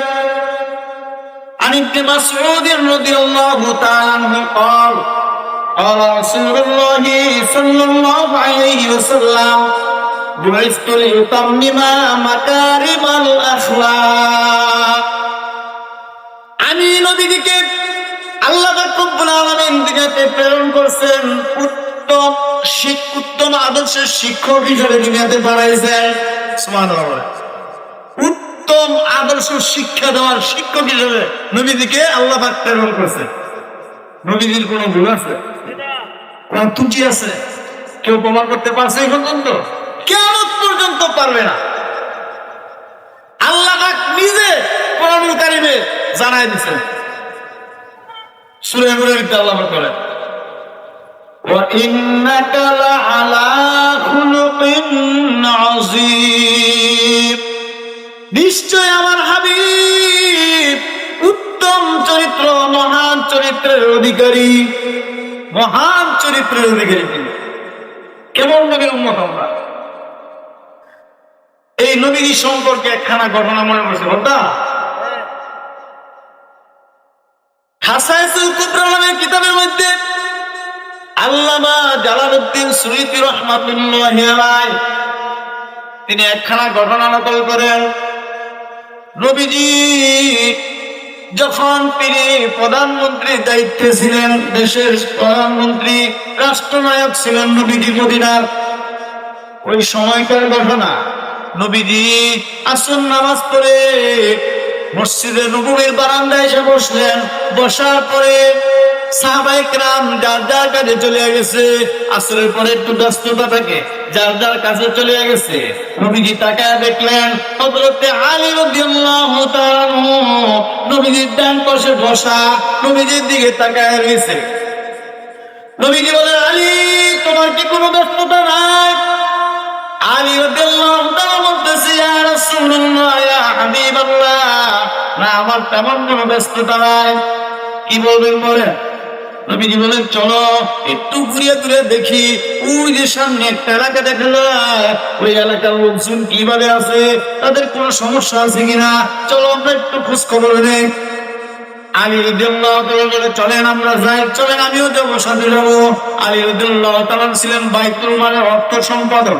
عن ابن مسعود رضي الله تعالى عنه قال قال رسول الله صلى الله عليه وسلم بعثت لأتمم مكارم الأخلاق। আমি নবীজিকে আল্লাহ রাব্বুল আলামিন দুনিয়াতে প্রেরণ করেছেন উত্তম আদর্শের শিক্ষক হিসেবে দুনিয়াতে পাঠাইছেন। সুবহানাল্লাহ। উত্তম আদর্শ শিক্ষা দেওয়ার শিক্ষক হিসেবে নবীজিকে আল্লাহ পাক প্রেরণ করেছেন। নবীজির কোন ভুল আছে? কোন ত্রুটি আছে? কেউ প্রমাণ করতে পারছে এই পর্যন্ত? কিয়ামত পর্যন্ত পারবে না। আল্লাহ পাক নিজে কোরআনুল কারীমে জানায় দিয়েছেন। সূরা নূরের আল্লাহ পাক বলেন, ওয়া ইন্নাকা লাআলা খুলুকিন আযীম, নিশ্চয় আমার হাবিব উত্তম চরিত্র, মহান চরিত্রের অধিকারী, মহান চরিত্রের অধিকারী। তিনি কেমন নবীর উম্মত আমরা? এই নবীর সম্পর্কে একখানা ঘটনা মনে পড়ছে। কথা হাসায়াতুল কুবরা নামের কিতাবের মধ্যে আল্লামা জালালউদ্দিন সুয়ুতী রাহমাতুল্লাহি আলাইহি তিনি একখানা ঘটনা নকল করেন। নবীজি যখন তিনি প্রধানমন্ত্রীর দায়িত্বে ছিলেন, দেশের প্রধানমন্ত্রী, রাষ্ট্রনায়ক ছিলেন নবীজি মদিনার, ওই সময়কার ঘটনা। নবীজি আসর নামাজ পড়ে মসজিদে নববীর বারান্দায় এসে বসলেন। বসার পরে সাহাবায়ে কেরাম যার যার কাছে চলে গেছে। আসরের পরে একটু ব্যস্ততা থাকে, যার যার কাছে চলে গেছে। নবীজি তাকায় দেখলেন হযরতে আলী রাদিয়াল্লাহু তাআলা নবীজির ডান পাশে বসা, নবীজির দিকে তাকায় রয়েছে। নবীজি বলে, আলী তোমার কি কোনো ব্যস্ততা নাই? আলী রাদিয়াল্লাহু তাআলা বলতেছে, ইয়া রাসূলুল্লাহ, ইয়া হাবিবাল্লাহ, না আমার তেমন কোনো ব্যস্ততা নাই। কি বলবেন বলেন? নবীজি বলেন, চলো একটু ঘুরিয়ে ঘুরে দেখি, ওই যে সামনে একটা এলাকা দেখা যায়, ওই এলাকার লোকজন কিভাবে আছে, তাদের কোনো সমস্যা আছে কিনা, চলো আমরা একটু খোঁজ খবর নেই। আলী রাদিয়াল্লাহু তাআলা বলে, চলেন আমরা যাই, চলেন আমিও যাবো, সাথে যাবো। আলী রাদিয়াল্লাহু তাআলা ছিলেন বাইতুল মালের অর্থ সম্পাদক।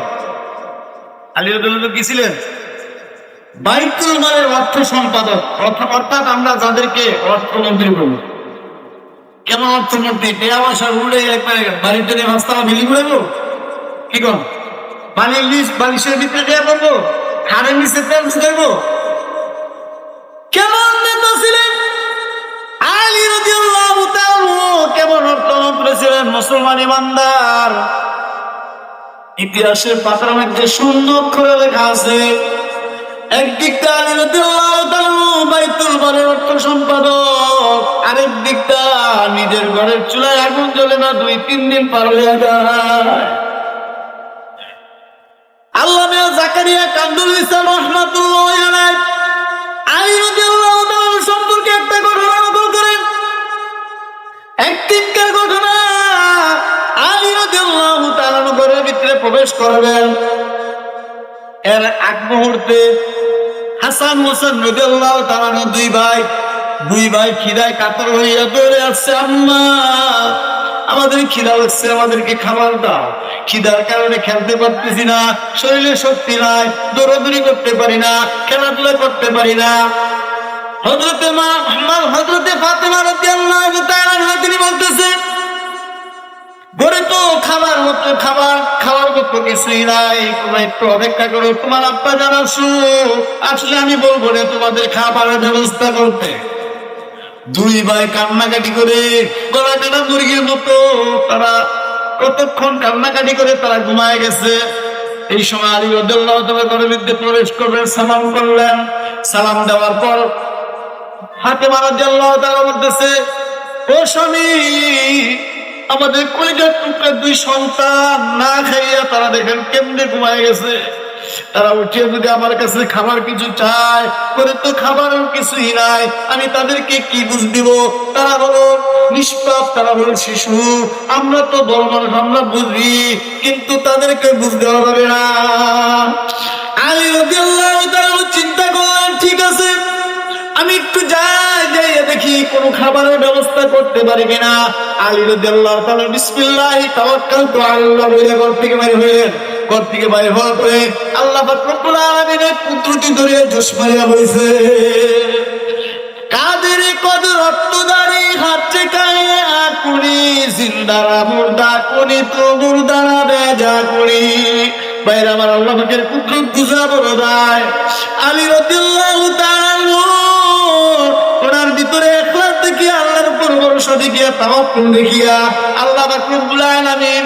আলী রাদিয়াল্লাহু কি ছিলেন? বাইতুল মালের অর্থ সম্পাদক, অর্থাৎ আমরা যাদেরকে অর্থমন্ত্রী বলবো। কেমন অর্থমন্ত্রী? টেয়া পয়সা উড়ে একবারে বাড়িতে নিয়ে ভাস্তামা বিলি করবো, কি কর বালিশের ভিতরে দেয়া করবো, খাড়ের নিচে তেল দেবো। কেমন নেতা ছিলেন আলী রাদিয়াল্লাহু তাআলা, কেমন অর্থমন্ত্রী ছিলেন, মুসলমান ইমানদার। ইতিহাসের পাতার মধ্যে সুন্দর করে লেখা আছে, একদিকটা আলী রাদিয়াল্লাহু তাআলা বাইতুল মালের অর্থ সম্পাদক, আরেক দিকটা নিজের ঘরের চুলায় আগুন জ্বলে না 2-3 দিন পার হয়ে যায়। আল্লামা জাকারিয়া কামরুল ইসলাম রাহমাতুল্লাহি আলাইহি আলী রাদিয়াল্লাহু তাআলা সম্পর্কে একটা ঘটনা নকল করেন। একদিনকার ঘটনা, আলী রাদিয়াল্লাহু তাআলা ঘরের ভিতরে প্রবেশ করবেন, এর আগ মুহূর্তে হাসান হোসেন রাদিয়াল্লাহু তাআলা দুই ভাই খিদায় কাতর হইয়া দৌড়ে আসছে, আম্মা আমাদের খিদা লাগছে, আমাদেরকে খাবার দাও, খিদার কারণে খেলতে পারতেছি না, শরীরে শক্তি নাই, দৌড়াদৌড়ি করতে পারি না, খেলাধুলা করতে পারি না। হযরতে ফাতেমা রাদিয়াল্লাহু তাআলা তিনি বলতেছেন, ঘরে তো খাবার মতো খাওয়ার মতো কিছুই নাই, তোমরা একটু অপেক্ষা করো, তোমার আব্বা জান আসলে আমি বলবো না তোমাদের খাবারের ব্যবস্থা করতে। দুই ভাই কান্নাকাটি করে গলা কাটা মুরগির মতো তারা কতক্ষণ কান্নাকাটি করে তারা ঘুমায় গেছে। এই সময় আলী রাদিয়াল্লাহু তাআলা ঘরের মধ্যে প্রবেশ করলেন, সালাম করলেন। সালাম দেওয়ার পর ফাতেমা রাদিয়াল্লাহু তাআলা বলতেছে, ও স্বামী, আমাদের কলিজার টুকরা 2 সন্তান না খাইয়া তারা দেখেন কেমনে ঘুমায় গেছে, তারা উঠে যদি আমার কাছে খাবার কিছু চায়, করে তো খাবারের কিছুই নাই, আমি তাদেরকে কি বুঝ দিব? তারা হলো নিষ্পাপ, তারা হলো শিশু, আমরা তো বড় মানুষ, আমরা বুঝি, কিন্তু তাদেরকে বুঝতে হবে না। আলী রাদিয়াল্লাহু তাআলা চিন্তা করলেন, ঠিক আছে আমি একটু যাই দেখি কোন খাবারের ব্যবস্থা করতে পারি কিনা। আলী রাদিয়াল্লাহু তাআলা বিসমিল্লাহি তাওয়াক্কালতু আলাল্লাহ বলে ঘর থেকে বাইরে হওয়ার পরে আল্লাহ পাক রব্বুল আলামিনের কুদরতি দরিয়া জোশ মারিয়া বইছে, কাদের কদর অত্তদারি হাতে কায়ে আকুনি, জিন্দারা মুর্দা কোনি তো মুর্দারা বেজা করি। বাইরে আমার আল্লাহ পাকের কুদরত বুঝা বড় দায়। আলী রাদিয়াল্লাহু তাআলা ওনার ভিতরে ইখলাস দেখিয়া, আল্লাহর উপর ভরসা দেখিয়া, তাওয়াক্কুল দেখিয়া আল্লাহ পাক রব্বুল আলামিন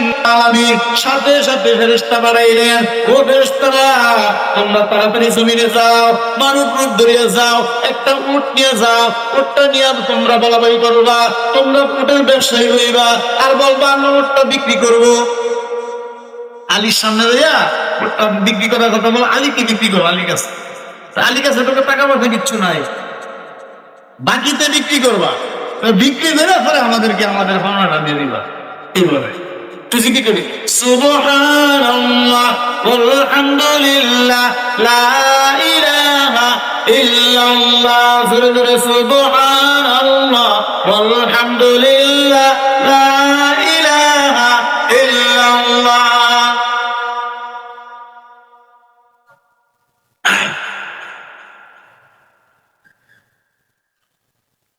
সাথে সাথে ফেরেশতা বানাইলেন, ও ফেরেশতারা তোমরা তাড়াতাড়ি জমিনে যাও, মানব রূপ ধরিয়া যাও, একটা উট নিয়ে যাও, উটটা নিয়ে তোমরা বলাবলি করবা, তোমরা উটের ব্যবসায়ী হইবা, আর বলবা আমরা উটটা বিক্রি করবো। আলীর সামনে যাইয়া উটটা বিক্রি করার কথা বলো, আলীকে বিক্রি করো, আলীর কাছে তোকে টাকা পয়সা কিচ্ছু নাই, বাকিতে বিক্রি করবা, বিক্রি করে পরে আমাদেরকে আমাদের পাওনাটা দিয়ে দিবা। এইভাবে তুই কি করি, সুবহানাল্লাহ আলহামদুলিল্লাহ লা ইলাহা ইল্লাল্লাহ, জোরে জোরে সুবহানাল্লাহ আলহামদুলিল্লাহ লা ইলাহা ইল্লাল্লাহ।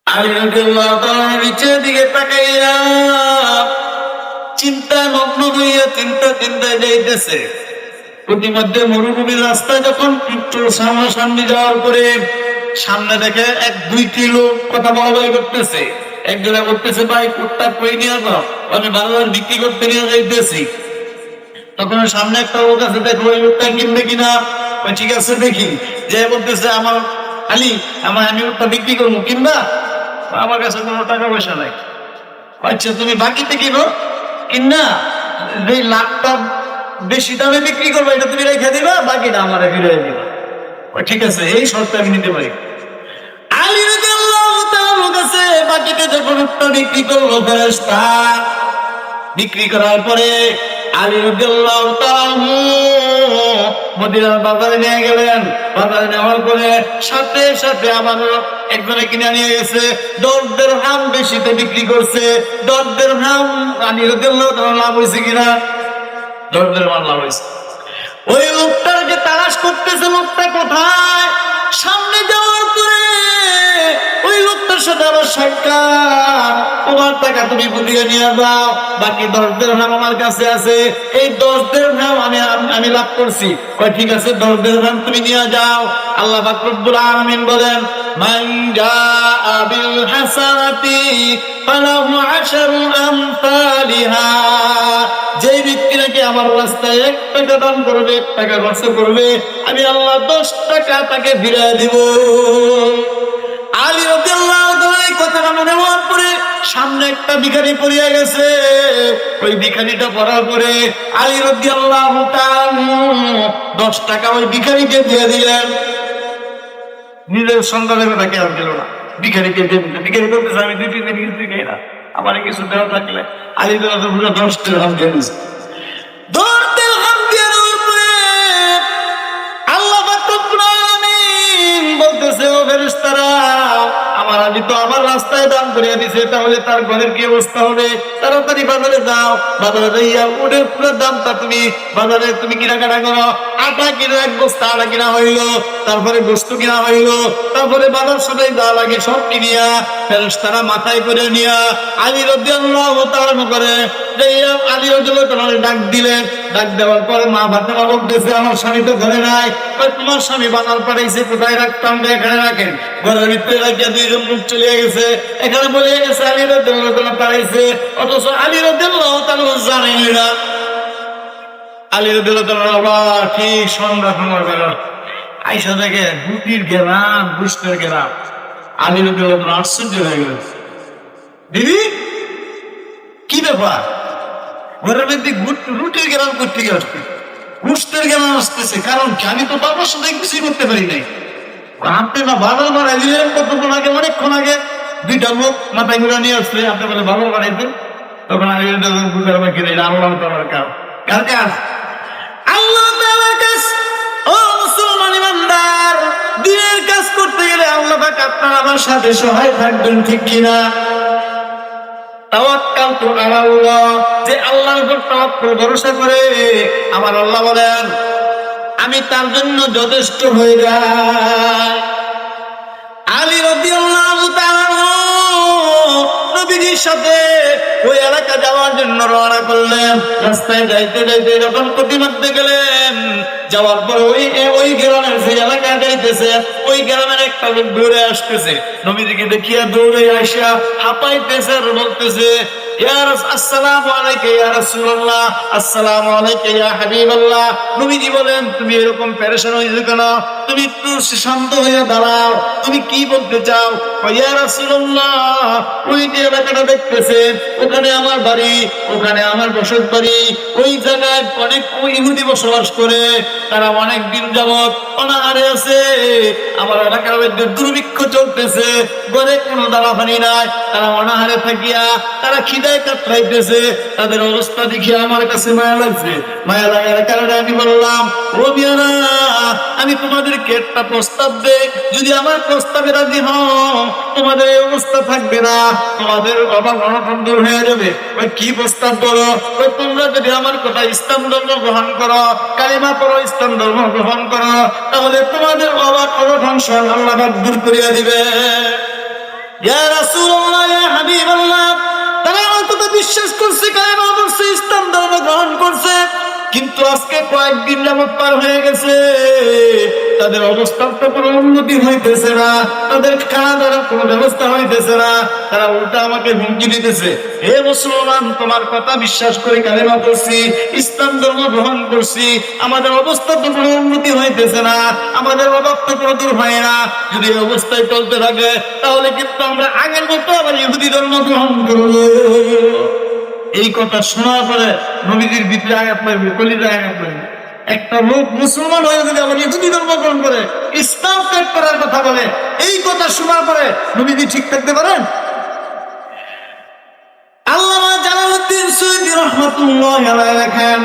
আলী রাদিয়াল্লাহু তাআলা নিচের দিকে তাকাইয়া চিন্তা মগ্ন হইয়া চিন্তায় যাইতেছে। প্রতিমধ্যে মরুভূমির রাস্তা যখন একটু সামনে যাওয়ার পরে সামনে দেখে 1-2টি লোক কথা বলা করতেছে। একজনে বলতেছে, ভাই কুটটা কই নিয়ে যাও, আমি বারবার বিক্রি করতে নিয়ে যাইতেছি। তখন সামনে একটা লোক আছে, দেখো ওই লোকটা কিনবে কিনা। ঠিক আছে দেখি, যে বলতেছে, আমার আলী আমি ওটা বিক্রি করবো, কিনবা? আমার কাছে কোনো টাকা পয়সা নাই। আচ্ছা তুমি বাকিতে কিনো, কিনা যে লাখটা বেশি দামে বিক্রি করবো এটা তুমি রেখে দিবা, বাকিটা আমার ফিরে দিবা। ঠিক আছে, এই শর্তে আমি নিতে পারি। আলী রাদিয়াল্লাহু তাআলার কাছে বাকিতে যখন উটটা বিক্রি করলো ফেরেশতা, বিক্রি করার পরে আলী রাদিয়াল্লাহু তাআলা মদিনার বাজারে নিয়ে গেলেন। বাজারে নেওয়ার পরে সাথে সাথে আবার একজনে কিনে নিয়ে গেছে, 10 দিরহাম বেশিতে বিক্রি করছে। 10 দিরহাম আলী রাদিয়াল্লাহু তাআলা লাভ হয়েছে কিনা? 10 দিরহাম লাভ হয়েছে। ওই লোকটাকে তালাশ করতেছে, লোকটা কোথায়? সামনে যাওয়ার পরে ওই লোকটার সাথে আবার সাক্ষাৎ, তোমার টাকা তুমি বুঝিয়ে নিয়ে যাও, বাকি 10 দিরহাম আমার কাছে আছে, এই 10 দিরহাম আমি লাভ করছি। ঠিক আছে, 10 দিরহাম তুমি নিয়ে যাও। আল্লাহ পাক রব্বুল আলামিন বলেন, মান জাআ বিল হাসানাতি ফালাহু আশরু আমসালিহা, যে ব্যক্তি নাকি আমার রাস্তায় 1 টাকা দান করবে, 1 টাকা খরচ করবে, আমি আল্লাহ 10 টাকা তাকে ফিরিয়ে দিব। আলী রাদিয়াল্লাহু তাআলা এই কথাটা মনে হওয়ার পরে সামনে একটা ভিখারি পড়িয়া গেছে। ওই ভিখারিটা পড়ার পরে আলী রাদিয়াল্লাহু তাআলা 10 টাকা ওই ভিখারিকে দিয়ে দিলেন। নিজের সন্তানের কথা খেয়াল গেল না, ভিখারিকে দিয়ে দিলেন। ভিখারি বলতেছে, আমি 2-3 দিন কিছু খাই না, আমার কিছু দেওয়া থাকলে। আলী রাদিয়াল্লাহু তাআলা 10 দিরহাম দিয়ে দিয়েছে। 10 দিরহাম দিয়ে দেওয়ার পরে আল্লাহ পাক রব্বুল আলামিন বলতেছে, ও ফেরেশতারা, আমার আলী তো আমার রাস্তায় দান করিয়া দিছে, তাহলে তার ঘরের কি অবস্থা হবে? তাড়াতাড়ি বাজারে যাও, বাজারে যাইয়া উটের পুরো দামটা তুমি বাজারে তুমি কেনাকাটা করো। আটা কিনা 1 বস্তা আটা কিনা হইলো, তারপরে গোস্ত কিনা হইলো, তারপরে বাজার সদাই যা লাগে সব কিনিয়া ফেরেশতারা মাথায় করে নিয়া আলী রাদিয়াল্লাহু তাআলা করে আলী রাদিয়াল্লাহু তাআলা ডাক দিলেন। ডাক দেওয়ার পরে মা ফাতেমা বলতেছে, আমার স্বামী তো ঘরে নাই। তোমার স্বামী বাজার পাঠাইছে, কোথায় রাখতাম? এখানে রাখেন। ঘরের ভিতরে রাখিয়া 2 জন লোক চলে গেছে। এখানে বলে গেছে আলী রাদিয়াল্লাহু তাআলা পাঠাইছে, অথচ আলী রাদিয়াল্লাহু তাআলা জানেন না। আলী রাদিয়াল্লাহু তাআলা ঠিক সন্ধ্যা সময় বেলা আইসা দেখে রুটির গেলাম, গুস্তের গেলাম। আলী রাদিয়াল্লাহু তাআলা আশ্চর্য হয়ে গেল, দিদি কি ব্যাপার? ঘরের মধ্যে রুটির গেলাম করতে আসছে, গুস্তের গেলাম আসতেছে, কারণ কি? আমি তো বাবার সাথে কিছুই করতে পারি নাই। আপনি না বাজার বাড়াই দিলেন কতক্ষণ আগে, অনেকক্ষণ আগে 2টা লোক মাথায় ঘুরে নিয়ে আসছে, আপনি বলে বাজার বাড়াইতেন। তখন আমি বুঝার বাকি আল্লাহ তাআলার কাজ। কার কাজ? আল্লাহ তাআলার কাজ। ও মুসলমান ইমানদার, দিনের কাজ করতে গেলে আল্লাহ পাক আপনার আমার সাথে সহায় থাকবেন, ঠিক কিনা? তাওয়াক্কালতু আলাল্লাহ, যে আল্লাহর উপর তাওয়াক্কুল ভরসা করে আমার আল্লাহ বলেন আমি তার জন্য যথেষ্ট হয়ে যাই। আলী রাদিয়াল্লাহু তাআলা নবীজির সাথে ওই এলাকা যাওয়ার জন্য রওনা করলেন। রাস্তায় যাইতে যাইতে যখন প্রতিমধ্যে গেলেন, যাওয়ার পর ওই গ্রামের যে এলাকায় যাইতেছে, ওই গ্রামের একটা লোক দৌড়ে আসতেছে। নবীজিকে দেখিয়া দৌড়ে আসা হাঁপাইতেছে আর বলতেছে, আসসালামু আলাইকা ইয়া রাসূলুল্লাহ, আসসালামু আলাইকা ইয়া হাবিবাল্লাহ। নবীজি বলেন, তুমি এরকম পেরেশান হয়েছো কেন? তুমি একটু শান্ত হয়ে দাঁড়াও, তুমি কি বলতে চাও? ইয়া রাসূলুল্লাহ, ওই যে এলাকাটা দেখতেছেন, ওখানে আমার বাড়ি, ওখানে আমার বসত বাড়ি। ওই জায়গায় অনেক ইহুদি বসবাস করে, তারা অনেক দিন যাবত অনাহারে আছে। আমার এলাকার মধ্যে দুর্ভিক্ষ চলতেছে, ঘরে কোনো দানা পানি নাই, তারা অনাহারে থাকিয়া তারা খিদায় কাতরাইতেছে। তাদের অবস্থা দেখে আমার কাছে মায়া লাগছে। মায়া লাগার কারণে আমি বললাম, ও মিয়ারা, আমি তোমাদেরকে একটা প্রস্তাব দেই, যদি আমার প্রস্তাবে রাজি হও, তোমাদের এই অবস্থা থাকবে না, তোমাদের অভাব অনটন দূর হয়ে যাবে। ওই কি প্রস্তাব করো? ওই তোমরা যদি আমার কথা ইসলাম ধর্ম গ্রহণ করো, কালিমা পড়ো, ইসলাম ধর্ম গ্রহণ করো, তাহলে তোমাদের অভাব অনটন সব আল্লাহ পাক দূর করিয়া দিবে। ইয়া রাসূলুল্লাহ, ইয়া হাবিবাল্লাহ, তারা আমার কথা বিশ্বাস করছে, কালিমা পড়ছে, ইসলাম ধর্ম গ্রহণ করছে, কিন্তু আজকে কয়েকদিন যাবত পার হয়ে গেছে, তাদের অবস্থার তো কোনো উন্নতি হইতেছে না, তাদের খাওয়া দাওয়ার কোনো ব্যবস্থা হইতেছে না। তারা উল্টা আমাকে হুমকি দিতেছে, হে মুসলমান, তোমার কথা বিশ্বাস করে কালেমা পড়ছি, ইসলাম ধর্ম গ্রহণ করছি, আমাদের অবস্থা তো কোনো উন্নতি হইতেছে না, আমাদের অভাব তো কোনো দূর হয় না। যদি এই অবস্থায় চলতে থাকে, তাহলে কিন্তু আমরা আগের মতো আবার ইহুদি ধর্ম গ্রহণ করবো। এই কথা শোনার পরে নবীজির ভিতরে আঘাত পাইবে, কলিজায় আঘাত পাইবে। একটা লোক মুসলমান হয়ে যদি আবার ইহুদি ধর্ম গ্রহণ করে, ইসলাম ত্যাগ করার কথা বলে, এই কথা শোনার পরে নবীজি ঠিক থাকতে পারেন? আল্লামা জালালউদ্দিন সুয়ুতী রাহমাতুল্লাহি আলাইহি লেখেন,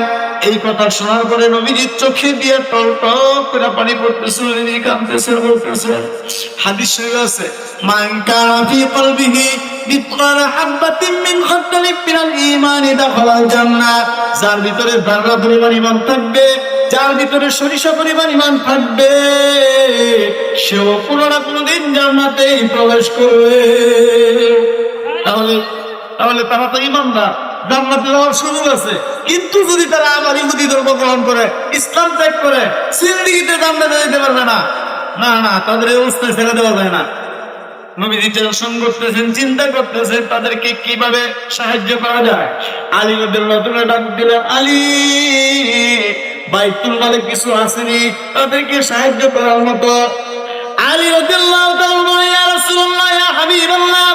এই কথা শোনার পরে নবীজির চোখে দিয়ে টলটল করে পানি পড়তেছে, নবীজি কাঁদতেছে, বলতেছে, হাদিস শরীফে আছে, মান কানা ফি কলবিহি মিথকাল হাববাতিন মিন খারদালিন মিনাল ঈমানি দাখালাল জান্নাহ। যার ভিতরে যারা পরিমাণ ঈমান থাকবে, যার ভিতরে সরিষা পরিমাণ ঈমান থাকবে, সেও কোনো না কোনোদিন জান্নাতে প্রবেশ করবে। তাহলে তারা তো ঈমানদার, জান্নাতে যাওয়ার সুযোগ আছে। কিন্তু যদি তারা আবার ইহুদি ধর্ম গ্রহণ করে, ইসলাম ত্যাগ করে, জিন্দেগিতে জান্নাতে যেতে পারবে না। না না, তাদের এই অবস্থায় ছেড়ে দেওয়া যায় না। নবীজি টেনশন করতেছেন, চিন্তা করতেছেন তাদেরকে কিভাবে সাহায্য করা যায়। আলী রাদিয়াল্লাহু তাআলা ডাক দিলেন, আলী, বাইতুল মালে কিছু আসেনি তাদেরকে সাহায্য করার মতো? আলী রাদিয়াল্লাহু তাআলা বলেন, ইয়া রাসূলুল্লাহ, ইয়া হাবিবাল্লাহ,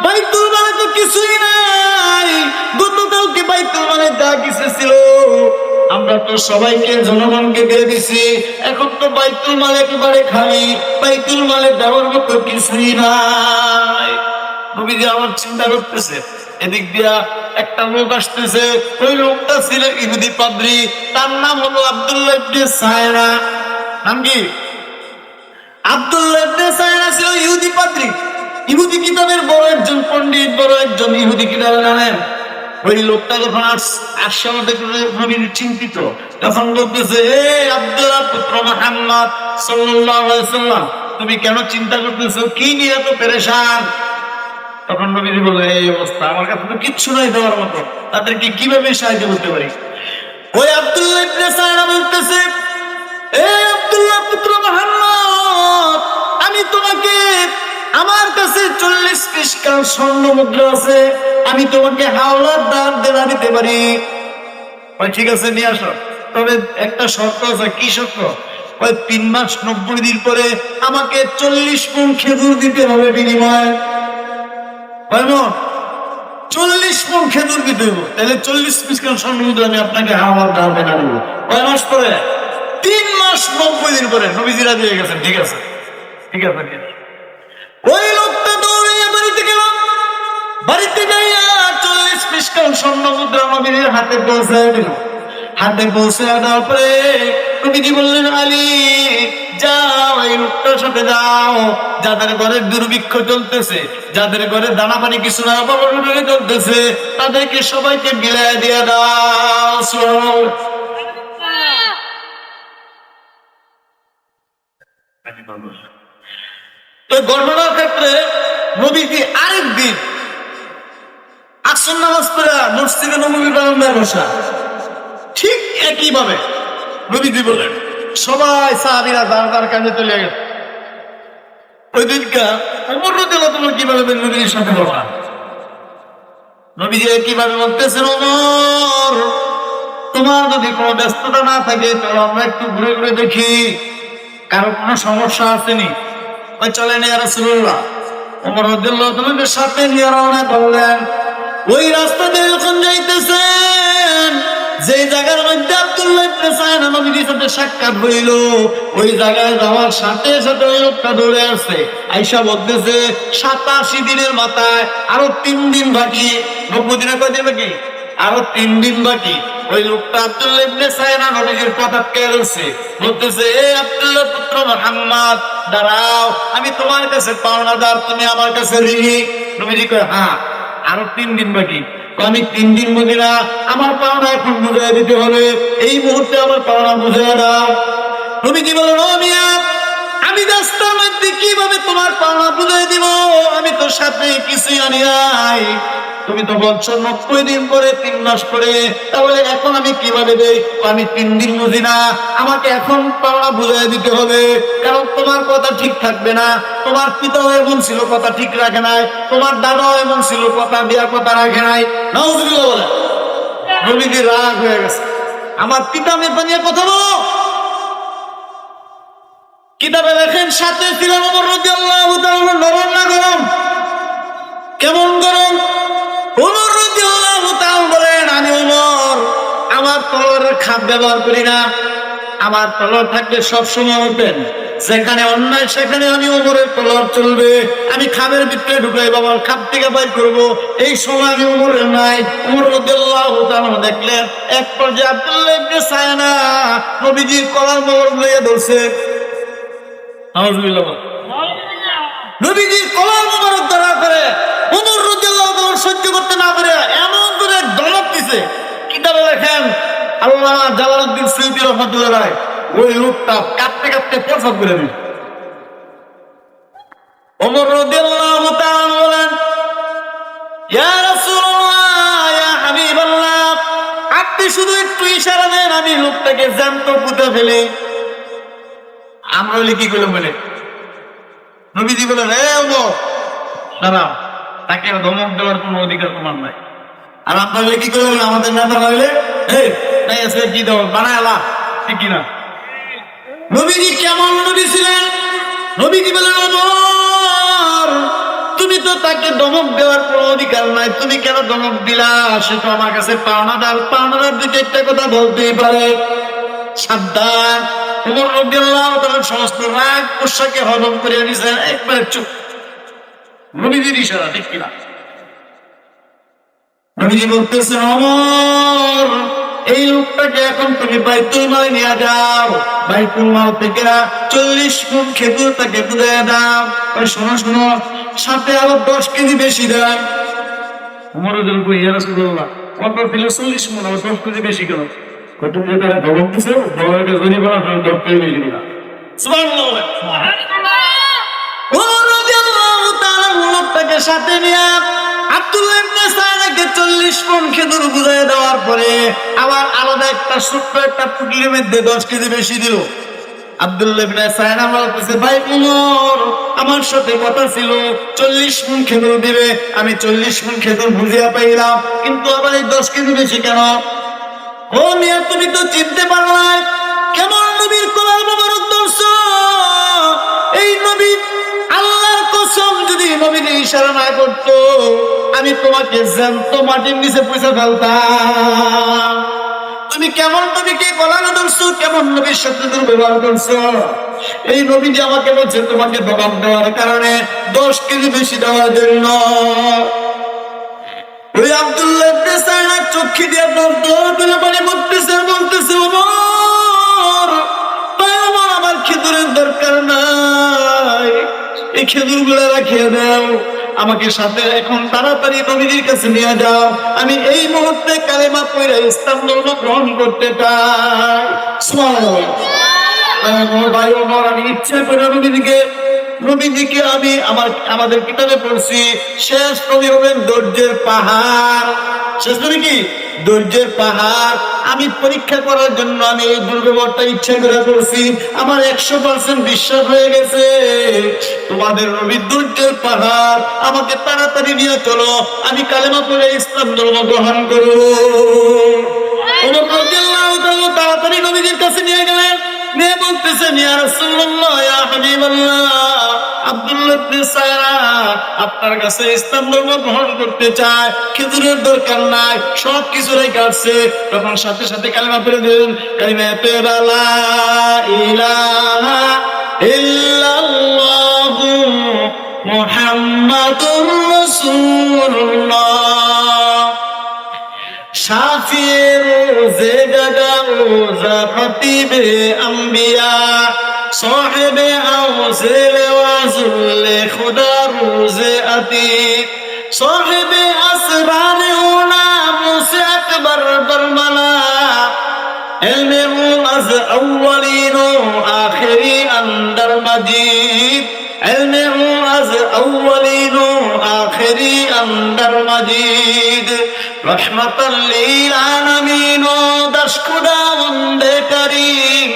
বাইতুল মালে তো কিছুই নাই। গতকালকে বাইতুল মালে যা কিছু ছিল আমরা তো সবাইকে, জনগণকে দিয়ে দিছি। এখন তো বাইতুল মাল একেবারে খালি, বাইতুল মালে দেওয়ার মতো কিছুই নাই। নবীজি আমার চিন্তা করতেছে, এদিক দিয়া একটা লোক আসতেছে। ওই লোকটা ছিল ইহুদি পাদ্রী, তার নাম হলো আব্দুল্লাহ ইবনে সায়রা। নাম কি? আব্দুল্লাহ ইবনে সায়রা ছিল ইহুদি পাদ্রী, ইহুদি কিতাবের বড় একজন পণ্ডিত, বড় একজন ইহুদি কিতাব জানেন। ওই লোকটা যখন আসছে আমাদের নবীর চিন্তিত, তখন বলতেছে, হে আব্দুল্লাহ পুত্র মুহাম্মদ সাল্লাল্লাহু আলাইহি ওয়াসাল্লাম, তুমি কেন চিন্তা করতেছো? কি নিয়ে এত পেরেশান? তখন নবীজি বলে, এই অবস্থা, আমার কাছে তো কিচ্ছু নাই দেওয়ার মতো, তাদেরকে কিভাবে সাহায্য করতে পারি? ওই আব্দুল্লাহ ইবনে সায়রা বলতেছে, হে আব্দুল্লাহ পুত্র মুহাম্মদ, আমি তোমাকে, আমার কাছে 40 মিসকাল স্বর্ণ মুদ্রা আছে, আমি তোমাকে হাওলার দান দেনা দিতে পারি। ঠিক আছে, নিয়ে আসো, তবে একটা শর্ত আছে। কি শর্ত? 3 মাস 90 দিন পরে আমাকে 40 মণ খেজুর দিতে হবে বিনিময়ে। 40 মণ খেজুর দিতে হবে, তাহলে 40 মিসকাল স্বর্ণ মুদ্রা আমি আপনাকে হাওলার দান দেনা দেবো। কয় মাস পরে? 3 মাস 90 দিন পরে। নবীজি রাজি হয়ে গেছেন, ঠিক আছে, ঠিক আছে। ওই লোকটা দৌড়িয়ে বাড়িতে গেল, বাড়িতে যাইয়া 40 মিসকাল স্বর্ণ মুদ্রা নবীর হাতে পৌঁছে দিল। হাতে পৌঁছে দেওয়ার পরে নবীজি বললেন, আলী, যাও এই লোকটার সাথে যাও, যাদের ঘরে দুর্ভিক্ষ চলতেছে, যাদের ঘরে দানা পানি কিছু না চলতেছে, তাদেরকে সবাইকে বিলাই দিয়ে দাও। তো ঘটনার ক্ষেত্রে নবীজি আরেকদিন আসর নামাজ পড়ে মসজিদে নববীর বারান্দায় বসা, ঠিক একইভাবে নবীজি বলেন, সবাই সাহাবীরা দাঁড়ার কাজে চলে গেল। ওই দিনকা ওমর রাদিয়াল্লাহু তাআলা কিভাবে নবীর সাথে বসা, নবীজি কিভাবে বলতেছেন, ওমর, তোমার যদি কোনো ব্যস্ততা না থাকে তাহলে আমরা একটু ঘুরে ঘুরে দেখি, কারো কোনো সমস্যা আসেনি। ওই চলেন ইয়া রাসূলুল্লাহ। ওমর রাদিয়াল্লাহু তাআলার সাথে নিয়ে রওনা করলেন। ওই রাস্তা দিয়ে যখন যাইতেছেন, যে জায়গার মধ্যে আব্দুল্লাহ ইবনে সায়রা নবীর সাথে সাক্ষাৎ হইল, ওই জায়গায় যাওয়ার সাথে সাথে ওই লোকটা দৌড়ে আসছে, আইসা বলতেছে, 87 দিনের মাথায় আরো 3 দিন বাকি। 90 দিনে কয় দিন বাকি? আরো 3 দিন বাকি। ওই লোকটা আব্দুল্লাহ ইবনে সায়রা নবীর কথা কেড়েছে, বলতেছে, এ আব্দুল্লাহ পুত্র মুহাম্মদ, দাঁড়াও, আমি তোমার কাছে পাওনাদার, তুমি আমার কাছে ঋণী। নবীজি কয়, হ্যাঁ, আরো 3 দিন বাকি। আমি 3 দিন বাকি না, আমার পাওনা এখন বুঝাই দিতে হবে, এই মুহূর্তে আমার পাওনা বুঝাই দাও। নবীজি বলেন, ও মিয়া, আমি রাস্তার মধ্যে কিভাবে তোমার পাওনা বুঝাই দিব? আমি তো সাথে কিছুই আনি নাই। তুমি তো বলছো 90 দিন পরে, 3 মাস পরে, তাহলে এখন আমি কিভাবে দেই? আমি 3 দিন বুঝি না, আমাকে এখন পাওনা বুঝাই দিতে হবে, কারণ তোমার কথা ঠিক থাকবে না। তোমার পিতাও এমন ছিল, কথা ঠিক রাখে নাই, তোমার দাদাও এমন ছিল, কথা দেওয়ার কথা রাখে নাই। নাউজুবিল্লাহ বলে নবীজি রাগ হয়ে গেছে, আমার পিতা মেয়ে নিয়ে কথা বলো। কিতাবে লেখেন, সাথে ছিলেন ওমর রাদিয়াল্লাহু তাআলা। নরম না গরম? কেমন গরম? ওমর রাদিয়াল্লাহু তাআলা তলোয়ারের খাপ ব্যবহার করি না। আমার তলোয়ার থাকলে সবসময় ওপেন, যেখানে অন্যায় সেখানে আমি ওমরের তলোয়ার চলবে। আমি খামের ভিতরে ঢুকাই বাবার খাপ থেকে বাইর করবো, এই সময় আমি ওমরের নাই। ওমর রাদিয়াল্লাহু তাআলা দেখলেন এক পর্যায়ে আব্দুল্লাহ ইবনে সায়না নবীজির কলার মোবারক লইয়া ধরছে। আউযুবিল্লাহ। নবীজির কলার মোবারক ধরা করে ওমর রাদিয়াল্লাহু তাআলা সহ্য করতে না পারে এমন করে ধমক দিছে। কিতাবে লেখেন আল্লামা জালালউদ্দিন সুয়ুতী রাহমাতুল্লাহ ওই লোকটা কাঁপতে কাঁপতে প্রস্রাব করে দিল। ওমর রাদিয়াল্লাহু তাআলা বলেন, ইয়া রাসূলুল্লাহ, ইয়া হাবিবাল্লাহ, আপনি শুধু একটু ইশারা দেন, আমি লোকটাকে জ্যান্ত পুঁতে ফেলি। আমরা বলি কি করলাম বলে, নবীজি বলেন, হে ওমর দাঁড়াও, তাকে ধমক দেওয়ার কোনো অধিকার তোমার নাই। আর আপনারা কি করলেন, আমাদের নেতা হইলে কি দেব বানায়ালা, ঠিক কিনা? নবীজি কেমন নবী ছিলেন? নবীজি বলেন, ওমর তুমি তো তাকে ধমক দেওয়ার কোনো অধিকার নাই, তুমি কেন ধমক দিলা? সে তো আমার কাছে পাওনাদার, পাওনাদার দুই চারটা কথা বলতেই পারে। সাবধান। ওমর রাদিয়াল্লাহু তাআলা সমস্ত রাগ পোশাকে হজম করে নিয়েছেন, একবারে চুপ। নবীজির ইশারা, ঠিক কিনা? নবীজি বলতেছেন, ওমর এই লোকটাকে এখন তুমি বাইতুল মালে নিয়ে যাও, বাইতুল মাল থেকে 40 গুণ খেজুর তাকে বুঝাইয়া দাও। শোনো শোনো, সাথে আরো 10 কেজি বেশি দেয়। ওমর রাদিয়াল্লাহু ইয়া রাসূলুল্লাহ, কত দিলে 40 গুণ, আর 10 কেজি বেশি কেন? কত যে তারা ধমক দিছে, ধমকের জন্য বলা 10 কেজি বেশি দিলা। সুবহানাল্লাহ। ওমর রাদিয়াল্লাহু তাআলা লোকটাকে সাথে নিয়ে আব্দুল্লাহ ইবনে সায়নাকে 40 পণ খেজুর বুঝাইয়া দেওয়ার পরে আবার আলাদা একটা ছোট্ট একটা পুটলির মধ্যে 10 কেজি বেশি দিল। আব্দুল্লাহ ইবনে সায়না বলতেছে, ভাই ওমর আমার সাথে কথা ছিল 40 পণ খেজুর দিবে, আমি 40 পণ খেজুর বুঝিয়া পাইলাম, কিন্তু আবার এই 10 কেজি বেশি কেন? ও মিয়া, তুমি তো চিনতে পারো না কেমন নবীর কলার মোবারক ধরছো। এই নবী, আল্লাহর কসম, যদি নবীর ইশারা না করতো আমি তোমাকে জ্যান্ত মাটির নিচে পয়সা ফেলতাম। তুমি কেমন নবীকে কলার ধরছো, কেমন নবীর সাথে দুর্ব্যবহার করছো। এই নবী যে আমাকে বলছে তোমাকে ধমক দেওয়ার কারণে 10 কেজি বেশি দেওয়ার জন্য। ওই আব্দুল্লাহ ইবনে সায়না চোখে দিয়ে দরদরে পানি পড়তেছে, বলতেছে, ওমর আমার খেজুরের দরকার নাই, এই খেজুরগুলো রাখিয়ে দাও, আমাকে সাথে এখন তাড়াতাড়ি নবীর কাছে নিয়ে যাও, আমি এই মুহূর্তে কালেমা পড়ে ইসলাম ধর্ম গ্রহণ করতে চাই। সুবহানাল্লাহ। ভাই ওমর, আমি ইচ্ছা করে নবীজিকে আমি আমাদের কিতাবে পড়ছি, শেষ নবী হবেন ধৈর্যের পাহাড়। শেষ নবী কি? ধৈর্যের পাহাড়। আমি পরীক্ষা করার জন্য আমি এই দুর্ব্যবহারটা ইচ্ছা করে করছি। আমার 100% বিশ্বাস হয়ে গেছে তোমাদের নবী ধৈর্যের পাহাড়। আমাকে তাড়াতাড়ি নিয়ে চলো, আমি কালেমা পড়ে ইসলাম ধর্ম গ্রহণ করব। ওমর রাদিয়াল্লাহু তাআলা তাড়াতাড়ি নবীজির কাছে নিয়ে গেলেন, নিয়ে বলতেছেন, ইয়া রাসূলুল্লাহ, ইয়া হাবিবাল্লাহ, আব্দুল্লাহ ইবনে সায়না আপনার কাছে ইসলাম ধর্ম গ্রহণ করতে চায়, খেজুরের দরকার নাই, সব কিছু রেখে আসছে। তখন সাথে সাথে কালেমা পড়ে দিলেন, কালিমা পড়ে লা ইলাহা ইল্লাল্লাহু মুহাম্মাদুর রাসূলুল্লাহ। শাফিয়ে রোজে গাদা রোজা খতিবে আম্বিয়া সাহেবে আউজে ওয়াজুল খুদা রোজে আতিক সাহেবে আসরার ওনা মুসে আকবর বরমালা ইলমে মুআজ আউয়ালিন ও আখিরি আন্দার মাজিদ ইলমে মুআজ আউয়ালিন ও আখিরি আন্দার মাজিদ রহমাতাল লিল আলামিন ও দাশ খুদা বন্দে করিম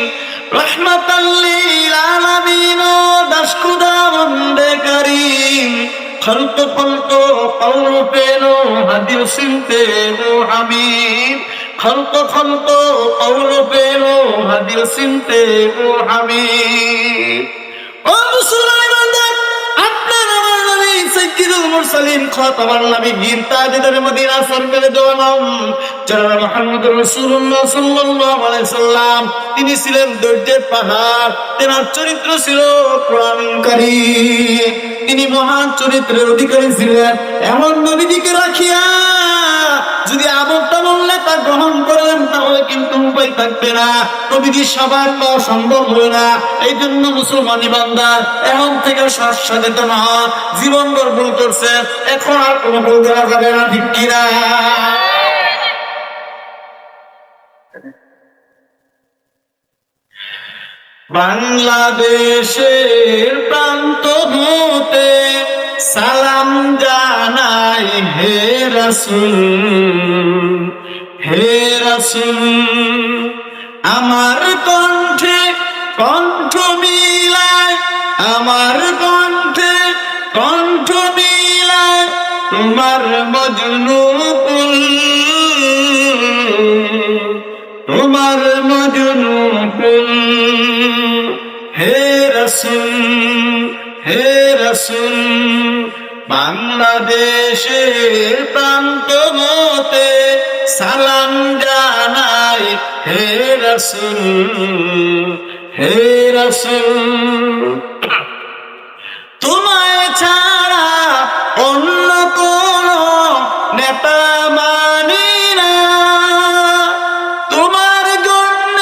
রহমাতাল লিল আলামিন ও দাশ খুদা বন্দে করিম খলক খলক কওল পেনো হাদিস সিনতে ও হামিদ খলক খলক কওল পেনো হাদিস সিনতে ও হামিদ। ও মুসলমান, আপনার আমার নবী সাইয়্যিদুল মুরসালিন খাতামান নবিয়্যিন তাজদারে মদিনা সরকারে দো আলম জনাব মুহাম্মদুর রাসূলুল্লাহ সাল্লাল্লাহু আলাইহি সাল্লাম তিনি ছিলেন ধৈর্যের পাহাড়, তেনার চরিত্র ছিল কোরআন কারীম, তিনি মহান চরিত্রের অধিকারী ছিলেন। এমন নবীজিকে রাখিয়া যদি আমলটা বললে তা গ্রহণ করেন তাহলে কিন্তু উপায় থাকবে না, নবীজি সবার পাওয়া সম্ভব হয় না। এই জন্য মুসলমান ইমানদার এখন থেকে সচেতন হন, জীবনভর ভুল করছে, এখন আর কোনো ভুল করা যাবে না, ঠিক কিনা? বাংলাদেশের প্রান্ত হতে সালাম জানাই হে রাসূল, হে রাসূল। আমার কণ্ঠে কণ্ঠ মিলায়, আমার কণ্ঠে কণ্ঠ মিলায় তোমার মজনু কুল, তোমার মজনু কুল। হে রাসূল, হে রাসূল। বাংলাদেশের প্রান্ত হতে সালাম জানাই হে রাসূল, হে রাসূল। তোমায় ছাড়া অন্য কোন নেতা মানি না, তোমার জন্য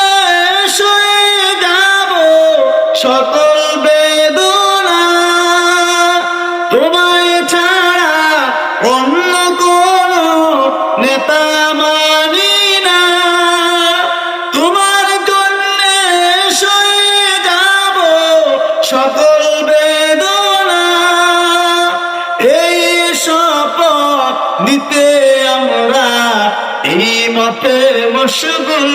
সয়ে যাব সকল বেদনা, তোমায় ছাড়া অন্য কোন নেতা মানি না, তোমার জন্য সয়ে যাব সকল বেদনা। এই শপথ নিতে আমরা এই মতে মশগুল,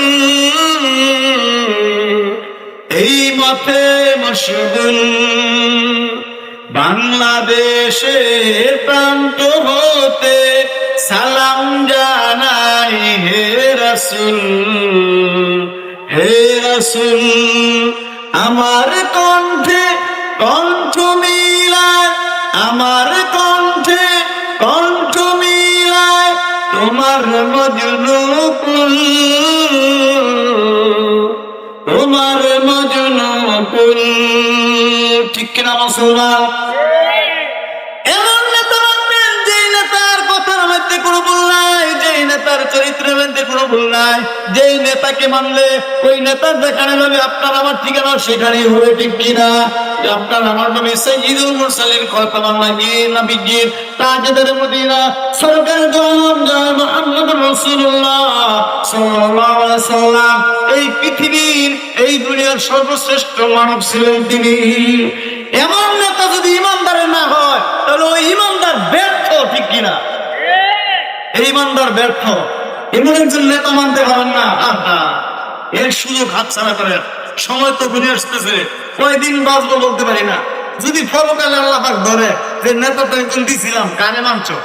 এই মতে মশগুল। বাংলাদেশের প্রান্ত হতে সালাম জানাই হে রাসূল, হে রাসূল। আমার কণ্ঠে কণ্ঠ মিলায়, আমার কণ্ঠে কণ্ঠ মিলায় তোমার মজনু কুল, তোমার মজনু কুল। ঠিক কিনা মুসলমান? এমন নেতা মানবেন যে নেতার কথার মধ্যে কোনো ভুল নাই, যে নেতার চরিত্রের মধ্যে কোনো ভুল নাই, যে নেতাকে মানলে ওই নেতার যেখানে যাবে আপনার আমার ঠিকানা সেখানেই হবে, ঠিক কিনা? আপনার আমার নবী সাইয়্যিদুল মুরসালিন খাতামান নবিয়্যিন তাজদারে মদিনা সরকারে দো আলম জনাব মুহাম্মদুর রাসূলুল্লাহ সাল্লাল্লাহু আলাইহি সাল্লাম এই পৃথিবীর এই দুনিয়ার সর্বশ্রেষ্ঠ মানব ছিলেন তিনি। এমন নেতা যদি ইমানদারের না হয় তাহলে ওই ইমানদার ব্যর্থ, ঠিক কিনা? এই ইমানদার ব্যর্থ, এমন একজন নেতা মানতে পারেন না। এর সুযোগ হাতছাড়া করেন, সময় তো ঘুরে আসতেছে, কয়দিন বাঁচবো বলতে পারি না। যদি পরকালে আল্লাহ পাক ধরে যে নেতা তো একজন দিছিলাম, কানে মানছো,